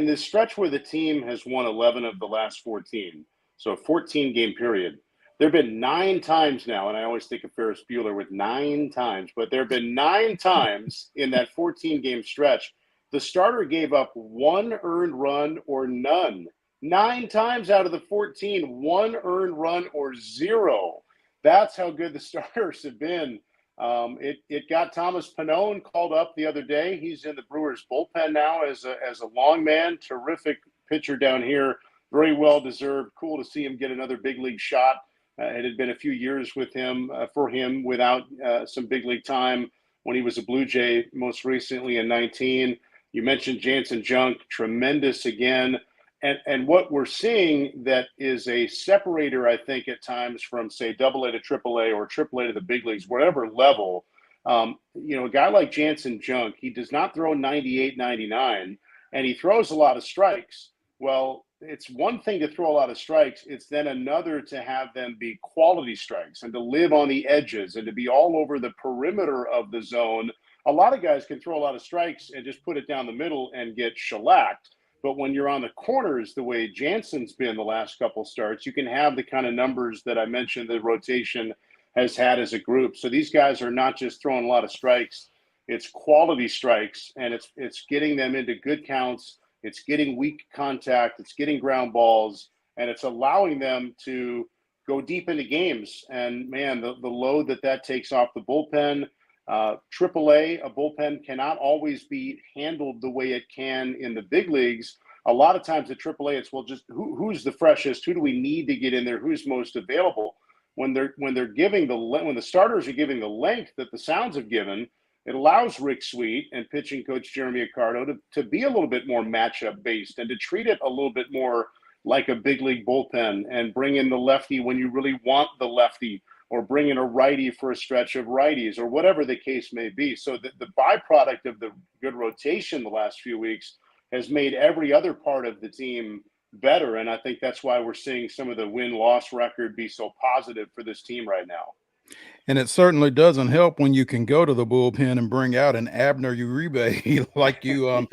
this stretch where the team has won 11 of the last 14, so a 14-game period, there have been 9 times now, and I always think of Ferris Bueller with 9 times, but there have been 9 times in that 14-game stretch the starter gave up 1 earned run or none. 9 times out of the 14, 1 earned run or 0. That's how good the starters have been. It got Thomas Pannone called up the other day. He's in the Brewers bullpen now as a long man. Terrific pitcher down here. Very well deserved. Cool to see him get another big league shot. It had been a few years with him without some big league time when he was a Blue Jay most recently in 19. You mentioned Jansen Junk, tremendous again. And what we're seeing that is a separator, I think, at times from, say, AA to AAA or AAA to the big leagues, whatever level, a guy like Jansen Junk, he does not throw 98, 99, and he throws a lot of strikes. Well, it's one thing to throw a lot of strikes. It's then another to have them be quality strikes and to live on the edges and to be all over the perimeter of the zone. A lot of guys can throw a lot of strikes and just put it down the middle and get shellacked. But when you're on the corners, the way Jansen's been the last couple starts, you can have the kind of numbers that I mentioned the rotation has had as a group. So these guys are not just throwing a lot of strikes. It's quality strikes, and it's getting them into good counts. It's getting weak contact. It's getting ground balls, and it's allowing them to go deep into games. And man, the load that takes off the bullpen. AAA, a bullpen cannot always be handled the way it can in the big leagues. A lot of times at AAA, it's just who's the freshest, who do we need to get in there, who's most available. When they're giving when the starters are giving the length that the Sounds have given, it allows Rick Sweet and pitching coach Jeremy Accardo to be a little bit more matchup based and to treat it a little bit more like a big league bullpen and bring in the lefty when you really want the lefty, or bring in a righty for a stretch of righties, or whatever the case may be. So the byproduct of the good rotation the last few weeks has made every other part of the team better. And I think that's why we're seeing some of the win-loss record be so positive for this team right now. And it certainly doesn't help when you can go to the bullpen and bring out an Abner Uribe like you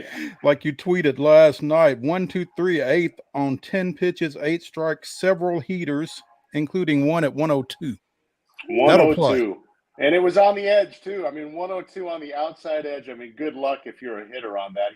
like you tweeted last night. 1, 2, 3, 8th on 10 pitches, 8 strikes, several heaters, including one at 102. 102. And it was on the edge too. I mean, 102 on the outside edge. I mean, good luck if you're a hitter on that.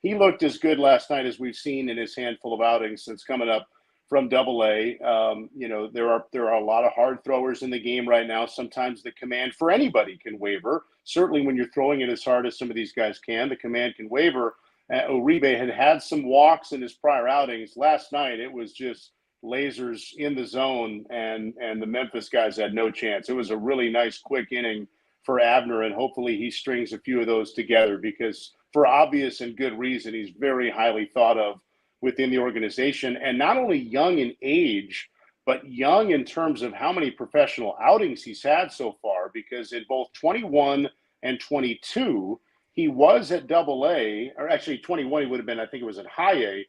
He looked as good last night as we've seen in his handful of outings since coming up from AA. There are a lot of hard throwers in the game right now. Sometimes the command for anybody can waver. Certainly when you're throwing it as hard as some of these guys can, the command can waver. Uribe had some walks in his prior outings. Last night, it was just lasers in the zone, and the Memphis guys had no chance. It was a really nice, quick inning for Abner, and hopefully he strings a few of those together because for obvious and good reason, he's very highly thought of within the organization, and not only young in age, but young in terms of how many professional outings he's had so far, because in both 21 and 22, he was at AA, or actually 21, he would have been, I think it was at high A.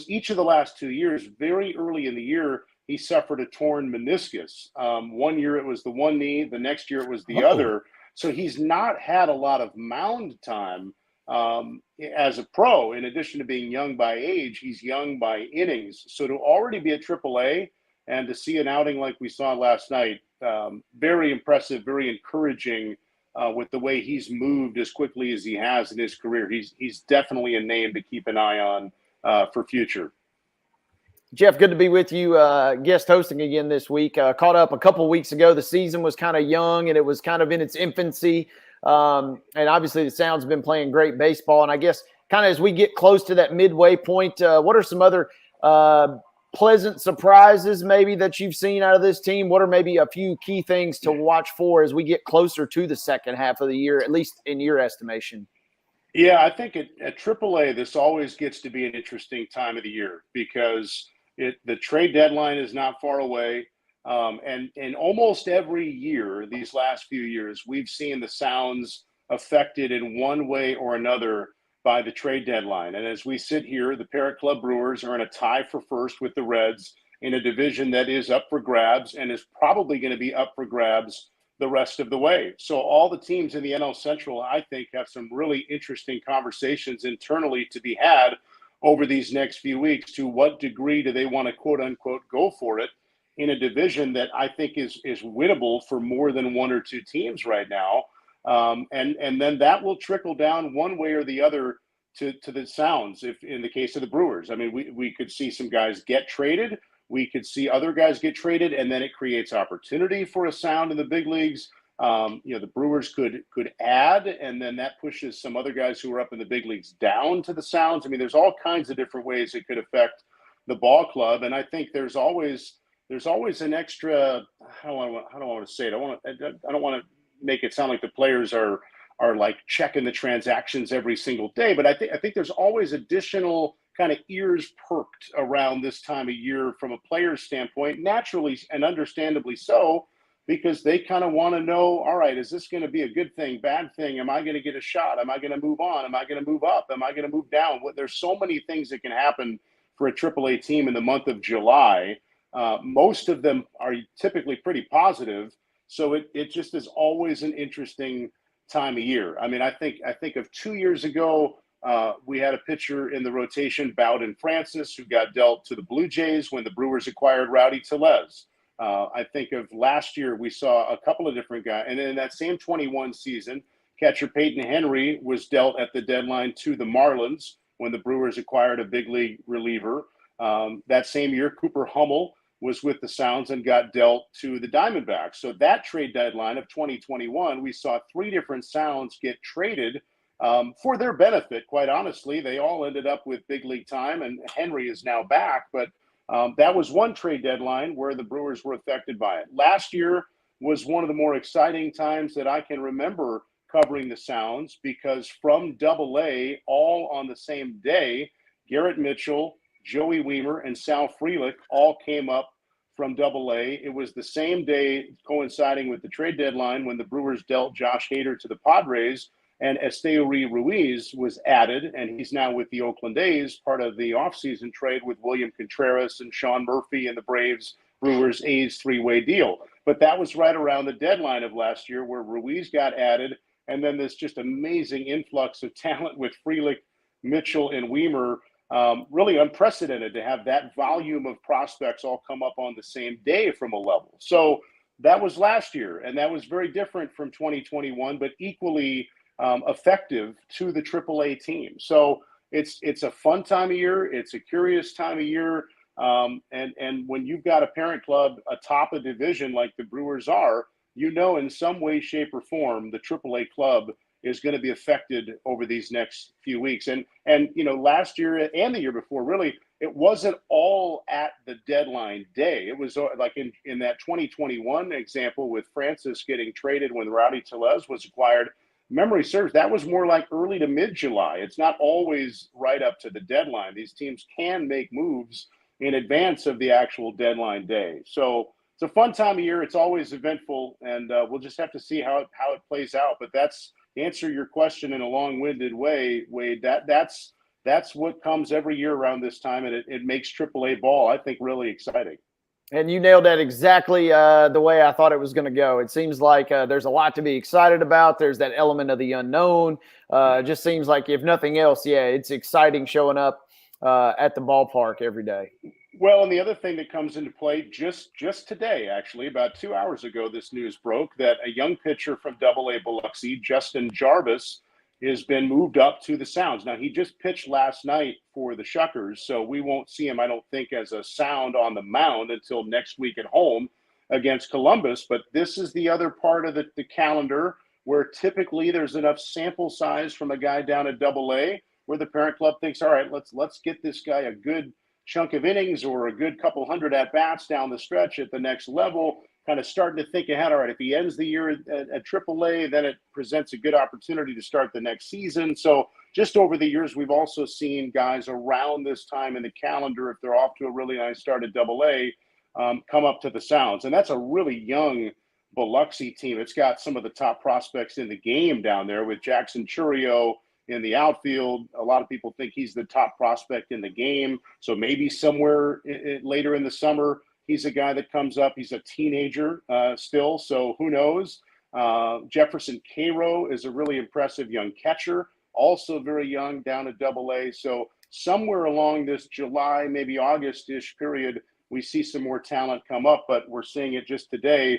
Each of the last 2 years, very early in the year, he suffered a torn meniscus. 1 year it was the one knee, the next year it was the other. So he's not had a lot of mound time as a pro. In addition to being young by age, he's young by innings. So to already be at AAA and to see an outing like we saw last night, very impressive, very encouraging with the way he's moved as quickly as he has in his career. He's definitely a name to keep an eye on for future. Jeff, good to be with you. Guest hosting again this week. Caught up a couple weeks ago. The season was kind of young and it was kind of in its infancy. And obviously the Sounds have been playing great baseball. And I guess kind of as we get close to that midway point, what are some other pleasant surprises maybe that you've seen out of this team? What are maybe a few key things to watch for as we get closer to the second half of the year, at least in your estimation? Yeah, I think at AAA, this always gets to be an interesting time of the year because the trade deadline is not far away. And almost every year, these last few years, we've seen the Sounds affected in one way or another by the trade deadline. And as we sit here, the Parrot Club Brewers are in a tie for first with the Reds in a division that is up for grabs and is probably going to be up for grabs the rest of the way. So all the teams in the NL Central, I think, have some really interesting conversations internally to be had over these next few weeks. To what degree do they want to, quote unquote, go for it in a division that I think is winnable for more than one or two teams right now? And then that will trickle down one way or the other to the Sounds. If in the case of the Brewers, I mean, we could see some guys get traded. We could see other guys get traded, and then it creates opportunity for a Sound in the big leagues. The Brewers could add, and then that pushes some other guys who are up in the big leagues down to the Sounds. I mean, there's all kinds of different ways it could affect the ball club, and I think there's always an extra. How do I want to say it? I don't want to make it sound like the players are like checking the transactions every single day, but I think there's always additional kind of ears perked around this time of year from a player's standpoint, naturally and understandably so, because they kind of want to know, all right, is this going to be a good thing, bad thing? Am I going to get a shot? Am I going to move on? Am I going to move up? Am I going to move down? There's so many things that can happen for a AAA team in the month of July. Most of them are typically pretty positive. So it just is always an interesting time of year. I mean, I think of 2 years ago, we had a pitcher in the rotation, Bowden Francis, who got dealt to the Blue Jays when the Brewers acquired Rowdy Tellez. I think of last year, we saw a couple of different guys. And in that same 21 season, catcher Peyton Henry was dealt at the deadline to the Marlins when the Brewers acquired a big league reliever. That same year, Cooper Hummel was with the Sounds and got dealt to the Diamondbacks. So that trade deadline of 2021, we saw 3 different Sounds get traded for their benefit. Quite honestly, they all ended up with big league time, and Henry is now back. But that was one trade deadline where the Brewers were affected by it. Last year was one of the more exciting times that I can remember covering the Sounds, because from Double-A, all on the same day, Garrett Mitchell, Joey Weimer, and Sal Frelick all came up from Double-A. It was the same day, coinciding with the trade deadline, when the Brewers dealt Josh Hader to the Padres, and Esteury Ruiz was added, and he's now with the Oakland A's, part of the offseason trade with William Contreras and Sean Murphy and the Braves Brewers A's 3-way deal. But that was right around the deadline of last year, where Ruiz got added, and then this just amazing influx of talent with Frelick, Mitchell, and Weimer. Really unprecedented to have that volume of prospects all come up on the same day from a level. So that was last year, and that was very different from 2021, but equally effective to the AAA team. So it's a fun time of year. It's a curious time of year. And when you've got a parent club atop a division like the Brewers are, you know, in some way, shape, or form, the AAA club is going to be affected over these next few weeks. And you know, last year and the year before, really, it wasn't all at the deadline day. It was like in that 2021 example with Francis getting traded when Rowdy Tellez was acquired. Memory serves, that was more like early to mid-July. It's not always right up to the deadline. These teams can make moves in advance of the actual deadline day. So it's a fun time of year. It's always eventful, and we'll just have to see how it plays out. But that's, to answer your question in a long-winded way, Wade, that's what comes every year around this time, and it makes AAA ball, I think, really exciting. And you nailed that exactly the way I thought it was going to go. It seems like there's a lot to be excited about. There's that element of the unknown. It just seems like, if nothing else, yeah, it's exciting showing up at the ballpark every day. Well, and the other thing that comes into play just today, actually, about 2 hours ago, this news broke that a young pitcher from Double-A Biloxi, Justin Jarvis, has been moved up to the Sounds. Now, he just pitched last night for the Shuckers, so we won't see him, I don't think, as a Sound on the mound until next week at home against Columbus. But this is the other part of the calendar where typically there's enough sample size from a guy down at Double-A where the parent club thinks, all right, let's get this guy a good chunk of innings or a good couple hundred at-bats down the stretch at the next level, kind of starting to think ahead. All right, if he ends the year at AAA, then it presents a good opportunity to start the next season. So just over the years, we've also seen guys around this time in the calendar, if they're off to a really nice start at Double-A, come up to the Sounds. And that's a really young Biloxi team. It's got some of the top prospects in the game down there with Jackson Churio in the outfield. A lot of people think he's the top prospect in the game. So maybe somewhere later in the summer, he's a guy that comes up. He's a teenager still, so who knows? Jefferson Cairo is a really impressive young catcher, also very young down at Double-A. So somewhere along this July, maybe August-ish period, we see some more talent come up, but we're seeing it just today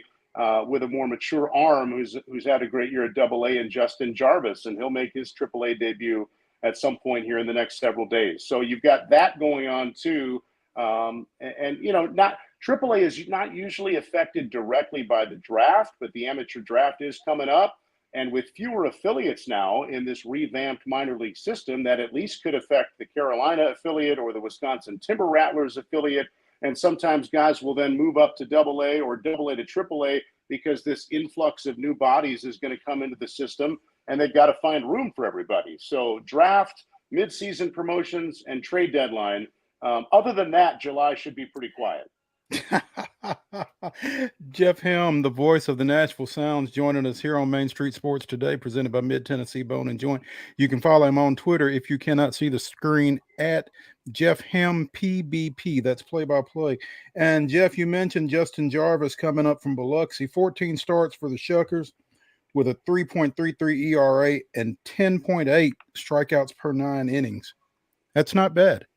with a more mature arm who's had a great year at Double-A, and Justin Jarvis, and he'll make his AAA debut at some point here in the next several days. So you've got that going on too. And you know, AAA is not usually affected directly by the draft, but the amateur draft is coming up. And with fewer affiliates now in this revamped minor league system, that at least could affect the Carolina affiliate or the Wisconsin Timber Rattlers affiliate. And sometimes guys will then move up to Double-A or Double-A to AAA because this influx of new bodies is going to come into the system, and they've got to find room for everybody. So draft, midseason promotions, and trade deadline. Other than that, July should be pretty quiet. Jeff Helm, the voice of the Nashville Sounds, joining us here on Main Street Sports Today, presented by Mid-Tennessee Bone and Joint. You can follow him on Twitter if you cannot see the screen at Jeff Helm PBP. That's play-by-play. And Jeff, you mentioned Justin Jarvis coming up from Biloxi. 14 starts for the Shuckers with a 3.33 ERA and 10.8 strikeouts per 9 innings. That's not bad.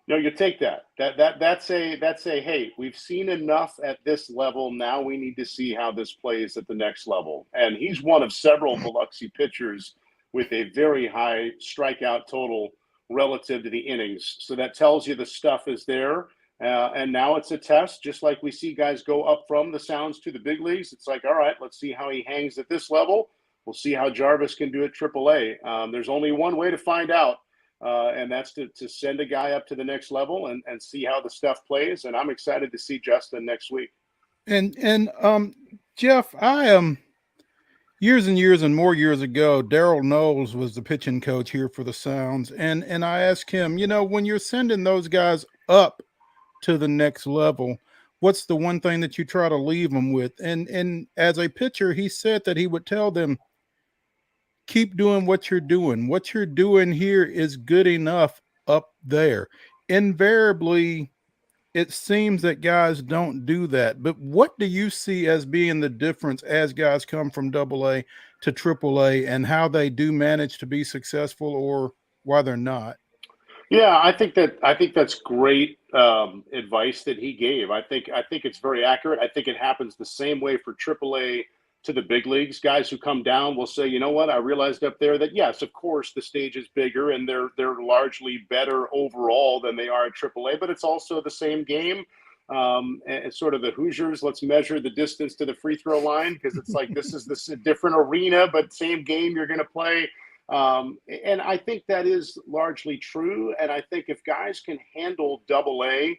No, you take that. That's a hey, we've seen enough at this level. Now we need to see how this plays at the next level. And he's one of several Biloxi pitchers with a very high strikeout total relative to the innings. So that tells you the stuff is there. And now it's a test, just like we see guys go up from the Sounds to the big leagues. It's like, all right, let's see how he hangs at this level. We'll see how Jarvis can do at AAA. There's only one way to find out, and that's to send a guy up to the next level and see how the stuff plays. And I'm excited to see Justin next week. And Jeff, I am years and years and more years ago, Daryl Knowles was the pitching coach here for the Sounds. And I asked him, when you're sending those guys up to the next level, what's the one thing that you try to leave them with? And as a pitcher, he said that he would tell them, keep doing what you're doing. What you're doing here is good enough up there. Invariably, it seems that guys don't do that. But what do you see as being the difference as guys come from AA to AAA and how they do manage to be successful or why they're not? Yeah, I think that's great advice that he gave. I think it's very accurate. I think it happens the same way for AAA to the big leagues. Guys who come down will say, you know what, I realized up there that yes, of course the stage is bigger and they're largely better overall than they are at AAA, but it's also the same game. And it's sort of the Hoosiers, let's measure the distance to the free throw line, because it's like this is a different arena, but same game you're going to play. And I think that is largely true. And I think if guys can handle AA,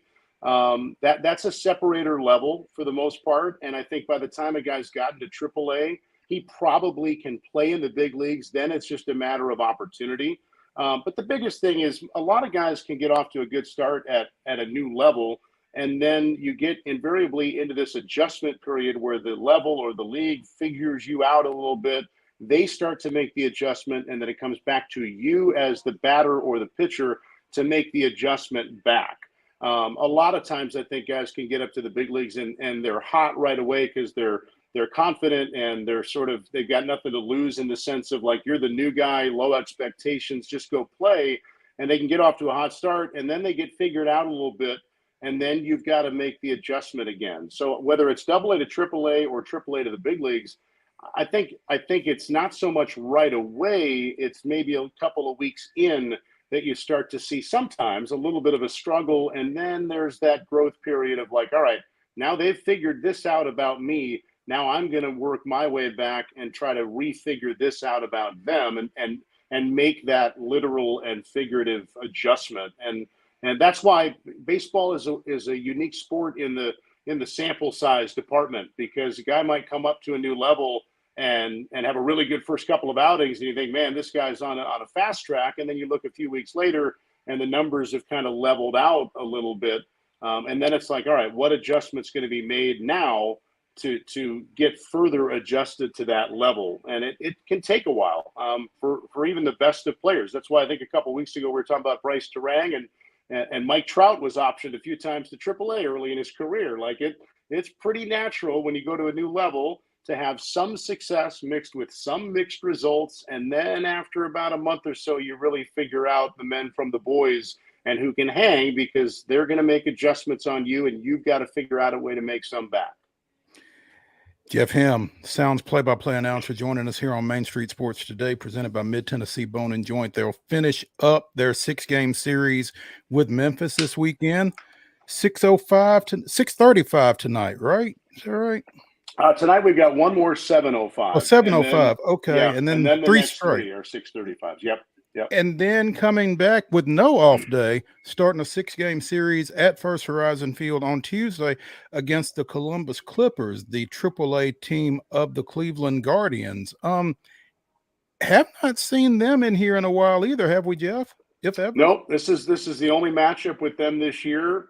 that's a separator level for the most part. And I think by the time a guy's gotten to AAA, he probably can play in the big leagues. Then it's just a matter of opportunity. But the biggest thing is a lot of guys can get off to a good start at a new level. And then you get invariably into this adjustment period where the level or the league figures you out a little bit. They start to make the adjustment, and then it comes back to you as the batter or the pitcher to make the adjustment back. A lot of times I think guys can get up to the big leagues and they're hot right away because they're confident and they've got nothing to lose in the sense of like, you're the new guy, low expectations, just go play. And they can get off to a hot start and then they get figured out a little bit. And then you've got to make the adjustment again. So whether it's AA to AAA or AAA to the big leagues, I think it's not so much right away. It's maybe a couple of weeks in that you start to see sometimes a little bit of a struggle. And then there's that growth period of like, all right, now they've figured this out about me. Now I'm going to work my way back and try to refigure this out about them and make that literal and figurative adjustment. And that's why baseball is a unique sport in the sample size department, because a guy might come up to a new level and have a really good first couple of outings, and you think, man, this guy's on a fast track, and then you look a few weeks later and the numbers have kind of leveled out a little bit, and then it's like, all right, what adjustment's going to be made now to get further adjusted to that level? And it can take a while for even the best of players. That's why I think a couple of weeks ago we were talking about Bryce Terang and Mike Trout was optioned a few times to AAA early in his career. Like it's pretty natural when you go to a new level to have some success mixed with some mixed results. And then after about a month or so, you really figure out the men from the boys and who can hang, because they're going to make adjustments on you and you've got to figure out a way to make some back. Jeff Hem, Sounds play-by-play announcer, joining us here on Main Street Sports Today, presented by Mid-Tennessee Bone and Joint. They'll finish up their 6-game series with Memphis this weekend. 6:35 tonight, right? Is that right? Tonight we've got one more 7:05. Oh, 7:05. Okay. Yeah, and then the three next straight. three are 6:35. Yep. And then coming back with no off day, starting a 6-game series at First Horizon Field on Tuesday against the Columbus Clippers, the AAA team of the Cleveland Guardians. Have not seen them in here in a while either, have we, Jeff? If ever? Nope. This is the only matchup with them this year.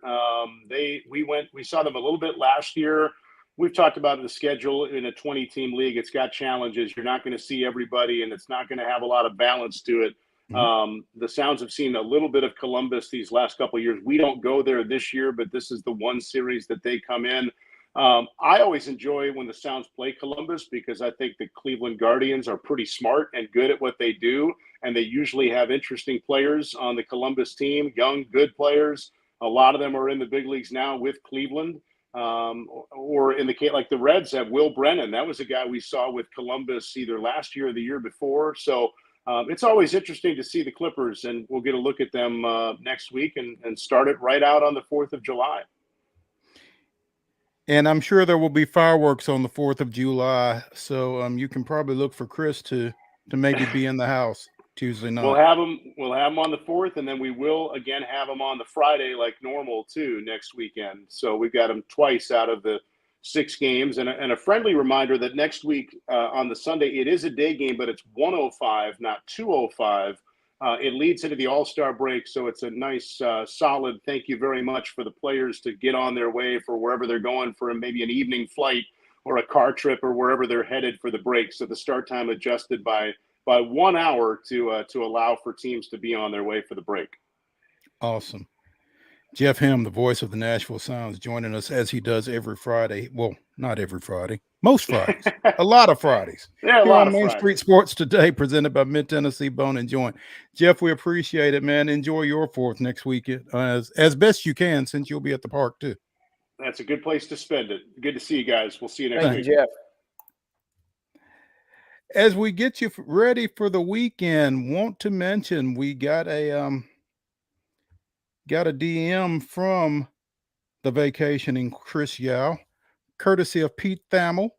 We saw them a little bit last year. We've talked about the schedule in a 20-team league. It's got challenges. You're not going to see everybody, and it's not going to have a lot of balance to it. The Sounds have seen a little bit of Columbus these last couple of years. We don't go there this year, but this is the one series that they come in. I always enjoy when the Sounds play Columbus, because I think the Cleveland Guardians are pretty smart and good at what they do, and they usually have interesting players on the Columbus team, young, good players. A lot of them are in the big leagues now with Cleveland. Or in the case like the Reds have Will Brennan. That was a guy we saw with Columbus either last year or the year before. So it's always interesting to see the Clippers, and we'll get a look at them next week and start it right out on the 4th of July. And I'm sure there will be fireworks on the 4th of July. So you can probably look for Chris to maybe be in the house Tuesday night. We'll have them on the 4th, and then we will again have them on the Friday like normal too next weekend. So we've got them twice out of the 6 games, and a friendly reminder that next week on the Sunday it is a day game, but it's 1:05, not 2:05. It leads into the All-Star break, so it's a nice, solid thank you very much for the players to get on their way for wherever they're going for maybe an evening flight or a car trip or wherever they're headed for the break. So the start time adjusted by 1 hour to allow for teams to be on their way for the break. Awesome. Jeff Hem, the voice of the Nashville Sounds, joining us as he does every Friday. Well, not every Friday, most Fridays, a lot of Fridays. Yeah, a Here lot on of Main Fridays. Street Sports Today, presented by Mid-Tennessee Bone and Joint. Jeff, we appreciate it, man. Enjoy your 4th next weekend as best you can, since you'll be at the park too. That's a good place to spend it. Good to see you guys. We'll see you next Thank week. you, Jeff. As we get you ready for the weekend, want to mention we got a DM from the vacationing Chris Yao, courtesy of Pete Thamel.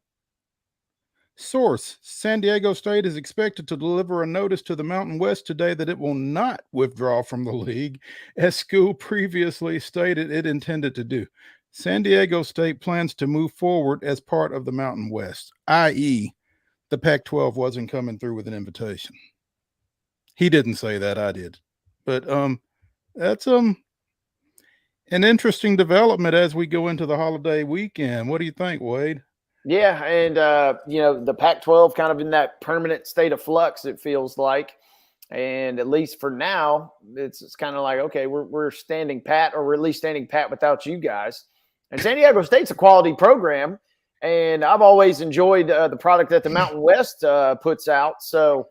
Source: San Diego State is expected to deliver a notice to the Mountain West today that it will not withdraw from the league, as school previously stated it intended to do. San Diego State plans to move forward as part of the Mountain West, i.e., the Pac-12 wasn't coming through with an invitation. He didn't say that, I did. But that's an interesting development as we go into the holiday weekend. What do you think, Wade? Yeah, and the Pac-12 kind of in that permanent state of flux, it feels like, and at least for now, it's kind of like, okay, we're standing pat, or we're at least standing pat without you guys. And San Diego State's a quality program, and I've always enjoyed the product that the Mountain West puts out. So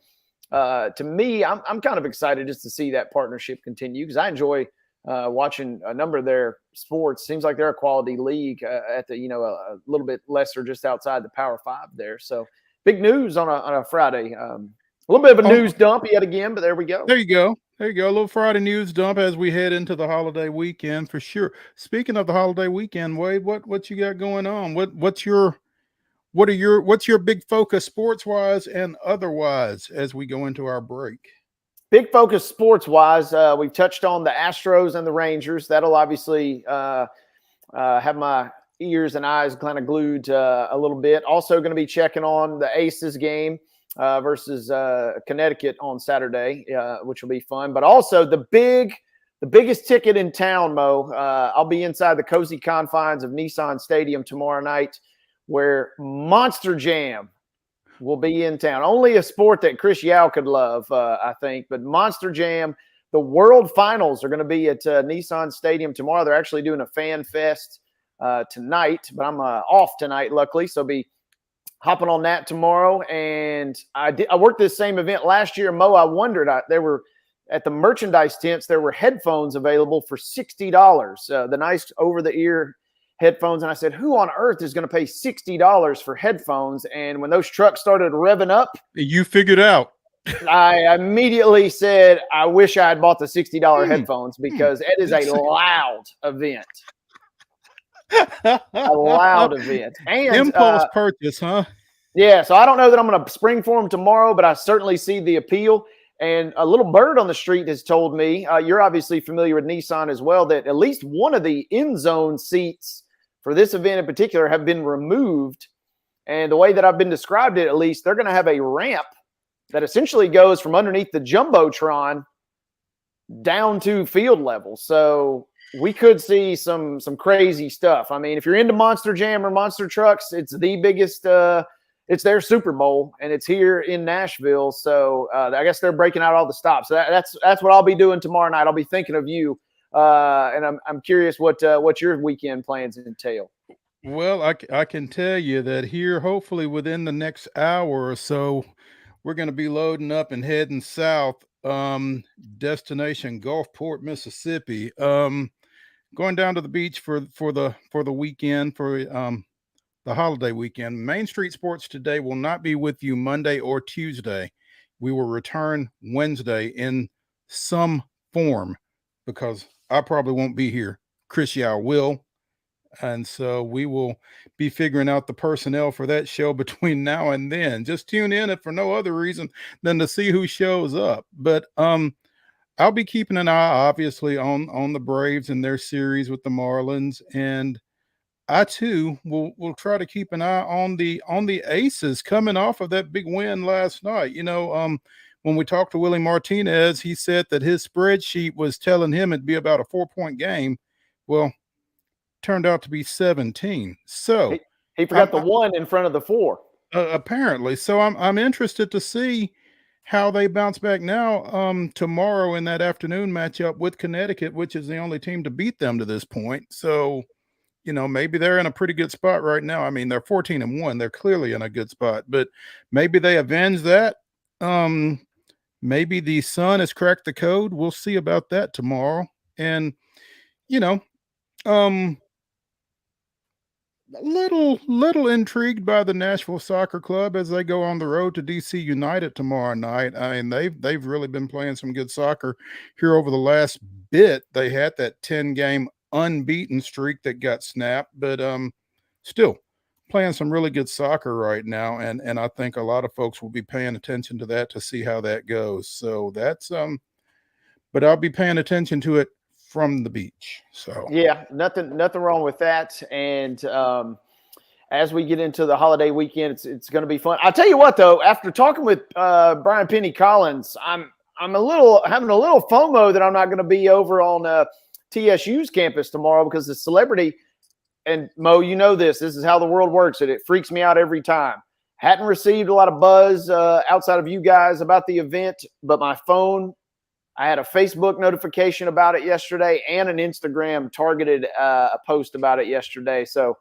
to me, I'm kind of excited just to see that partnership continue, because I enjoy watching a number of their sports. Seems like they're a quality league at the, a little bit lesser, just outside the Power 5 there. So big news on a Friday. A little bit of a news dump yet again, but there we go. There you go. There you go. A little Friday news dump as we head into the holiday weekend for sure. Speaking of the holiday weekend, Wade, what you got going on? What's your big focus sports wise and otherwise as we go into our break? Big focus sports-wise, we've touched on the Astros and the Rangers. That'll obviously have my ears and eyes kind of glued a little bit. Also going to be checking on the Aces game versus Connecticut on Saturday, which will be fun. But also the biggest ticket in town, Mo. I'll be inside the cozy confines of Nissan Stadium tomorrow night, where Monster Jam will be in town. Only a sport that Chris Yao could love, I think. But Monster Jam, the World Finals are going to be at Nissan Stadium tomorrow. They're actually doing a fan fest tonight, but I'm off tonight, luckily. So be hopping on that tomorrow. And I worked this same event last year, Mo. I wondered, there were at the merchandise tents, there were headphones available for $60. The nice over-the-ear headphones. And I said, who on earth is going to pay $60 for headphones? And when those trucks started revving up, you figured out. I immediately said, I wish I had bought the $60 headphones, because it is a loud event. A loud event. And impulse purchase, huh? Yeah. So I don't know that I'm going to spring for them tomorrow, but I certainly see the appeal. And a little bird on the street has told me, you're obviously familiar with Nissan as well, that at least one of the end zone seats for this event in particular have been removed. And the way that I've been described it, at least, they're going to have a ramp that essentially goes from underneath the Jumbotron down to field level. So we could see some crazy stuff. I mean, if you're into Monster Jam or Monster Trucks, it's the biggest it's their Super Bowl, and it's here in Nashville. So I guess they're breaking out all the stops. So that's what I'll be doing tomorrow night. I'll be thinking of you. And I'm curious what your weekend plans entail. Well, I can tell you that here, hopefully within the next hour or so, we're going to be loading up and heading south, destination Gulfport, Mississippi. Going down to the beach for the weekend, for the holiday weekend. Main Street Sports Today will not be with you Monday or Tuesday. we will return Wednesday in some form because I probably won't be here. Chris Yao will. And so we will be figuring out the personnel for that show between now and then. Just tune in if for no other reason than to see who shows up. But I'll be keeping an eye, obviously, on the Braves and their series with the Marlins, and I too will try to keep an eye on the Aces coming off of that big win last night. When we talked to Willie Martinez, he said that his spreadsheet was telling him it'd be about a 4-point game. Well, turned out to be 17. So he forgot the 1 in front of the 4. Apparently. So I'm interested to see how they bounce back now tomorrow in that afternoon matchup with Connecticut, which is the only team to beat them to this point. So, maybe they're in a pretty good spot right now. I mean, they're 14-1. They're clearly in a good spot, but maybe they avenge that. Maybe the Sun has cracked the code. We'll see about that tomorrow. And, little intrigued by the Nashville Soccer Club as they go on the road to DC United tomorrow night. I mean, they've really been playing some good soccer here over the last bit. They had that 10-game unbeaten streak that got snapped, but still playing some really good soccer right now, and I think a lot of folks will be paying attention to that to see how that goes. So that's but I'll be paying attention to it from the beach. So yeah, nothing wrong with that. And as we get into the holiday weekend, it's going to be fun. I'll tell you what, though, after talking with Brian Penny Collins, I'm having a little FOMO that I'm not going to be over on TSU's campus tomorrow because the celebrity, and Mo, this is how the world works. It freaks me out every time. Hadn't received a lot of buzz outside of you guys about the event, but my phone, I had a Facebook notification about it yesterday and an Instagram targeted a post about it yesterday. So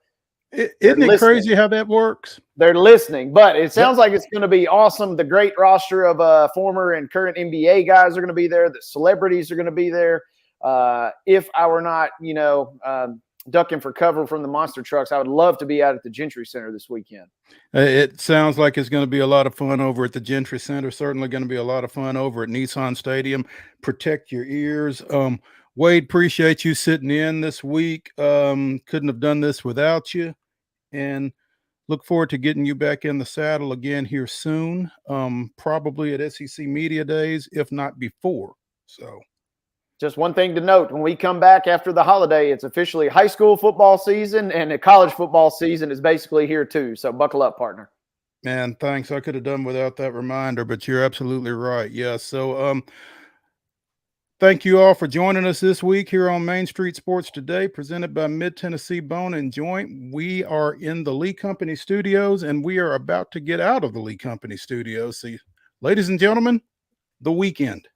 isn't it crazy how that works? They're listening, but it sounds like it's going to be awesome. The great roster of former and current NBA guys are going to be there. The celebrities are going to be there. If I were not, ducking for cover from the monster trucks, I would love to be out at the Gentry Center this weekend. It sounds like it's going to be a lot of fun over at the Gentry Center. Certainly going to be a lot of fun over at Nissan Stadium. Protect your ears. Wade, appreciate you sitting in this week. Couldn't have done this without you. And look forward to getting you back in the saddle again here soon, probably at SEC Media Days, if not before. So just one thing to note, when we come back after the holiday, it's officially high school football season, and the college football season is basically here too. So buckle up, partner. Man, thanks. I could have done without that reminder, but you're absolutely right. Yeah. So thank you all for joining us this week here on Main Street Sports Today, presented by Mid-Tennessee Bone and Joint. We are in the Lee Company studios, and we are about to get out of the Lee Company studios. See, ladies and gentlemen, the weekend.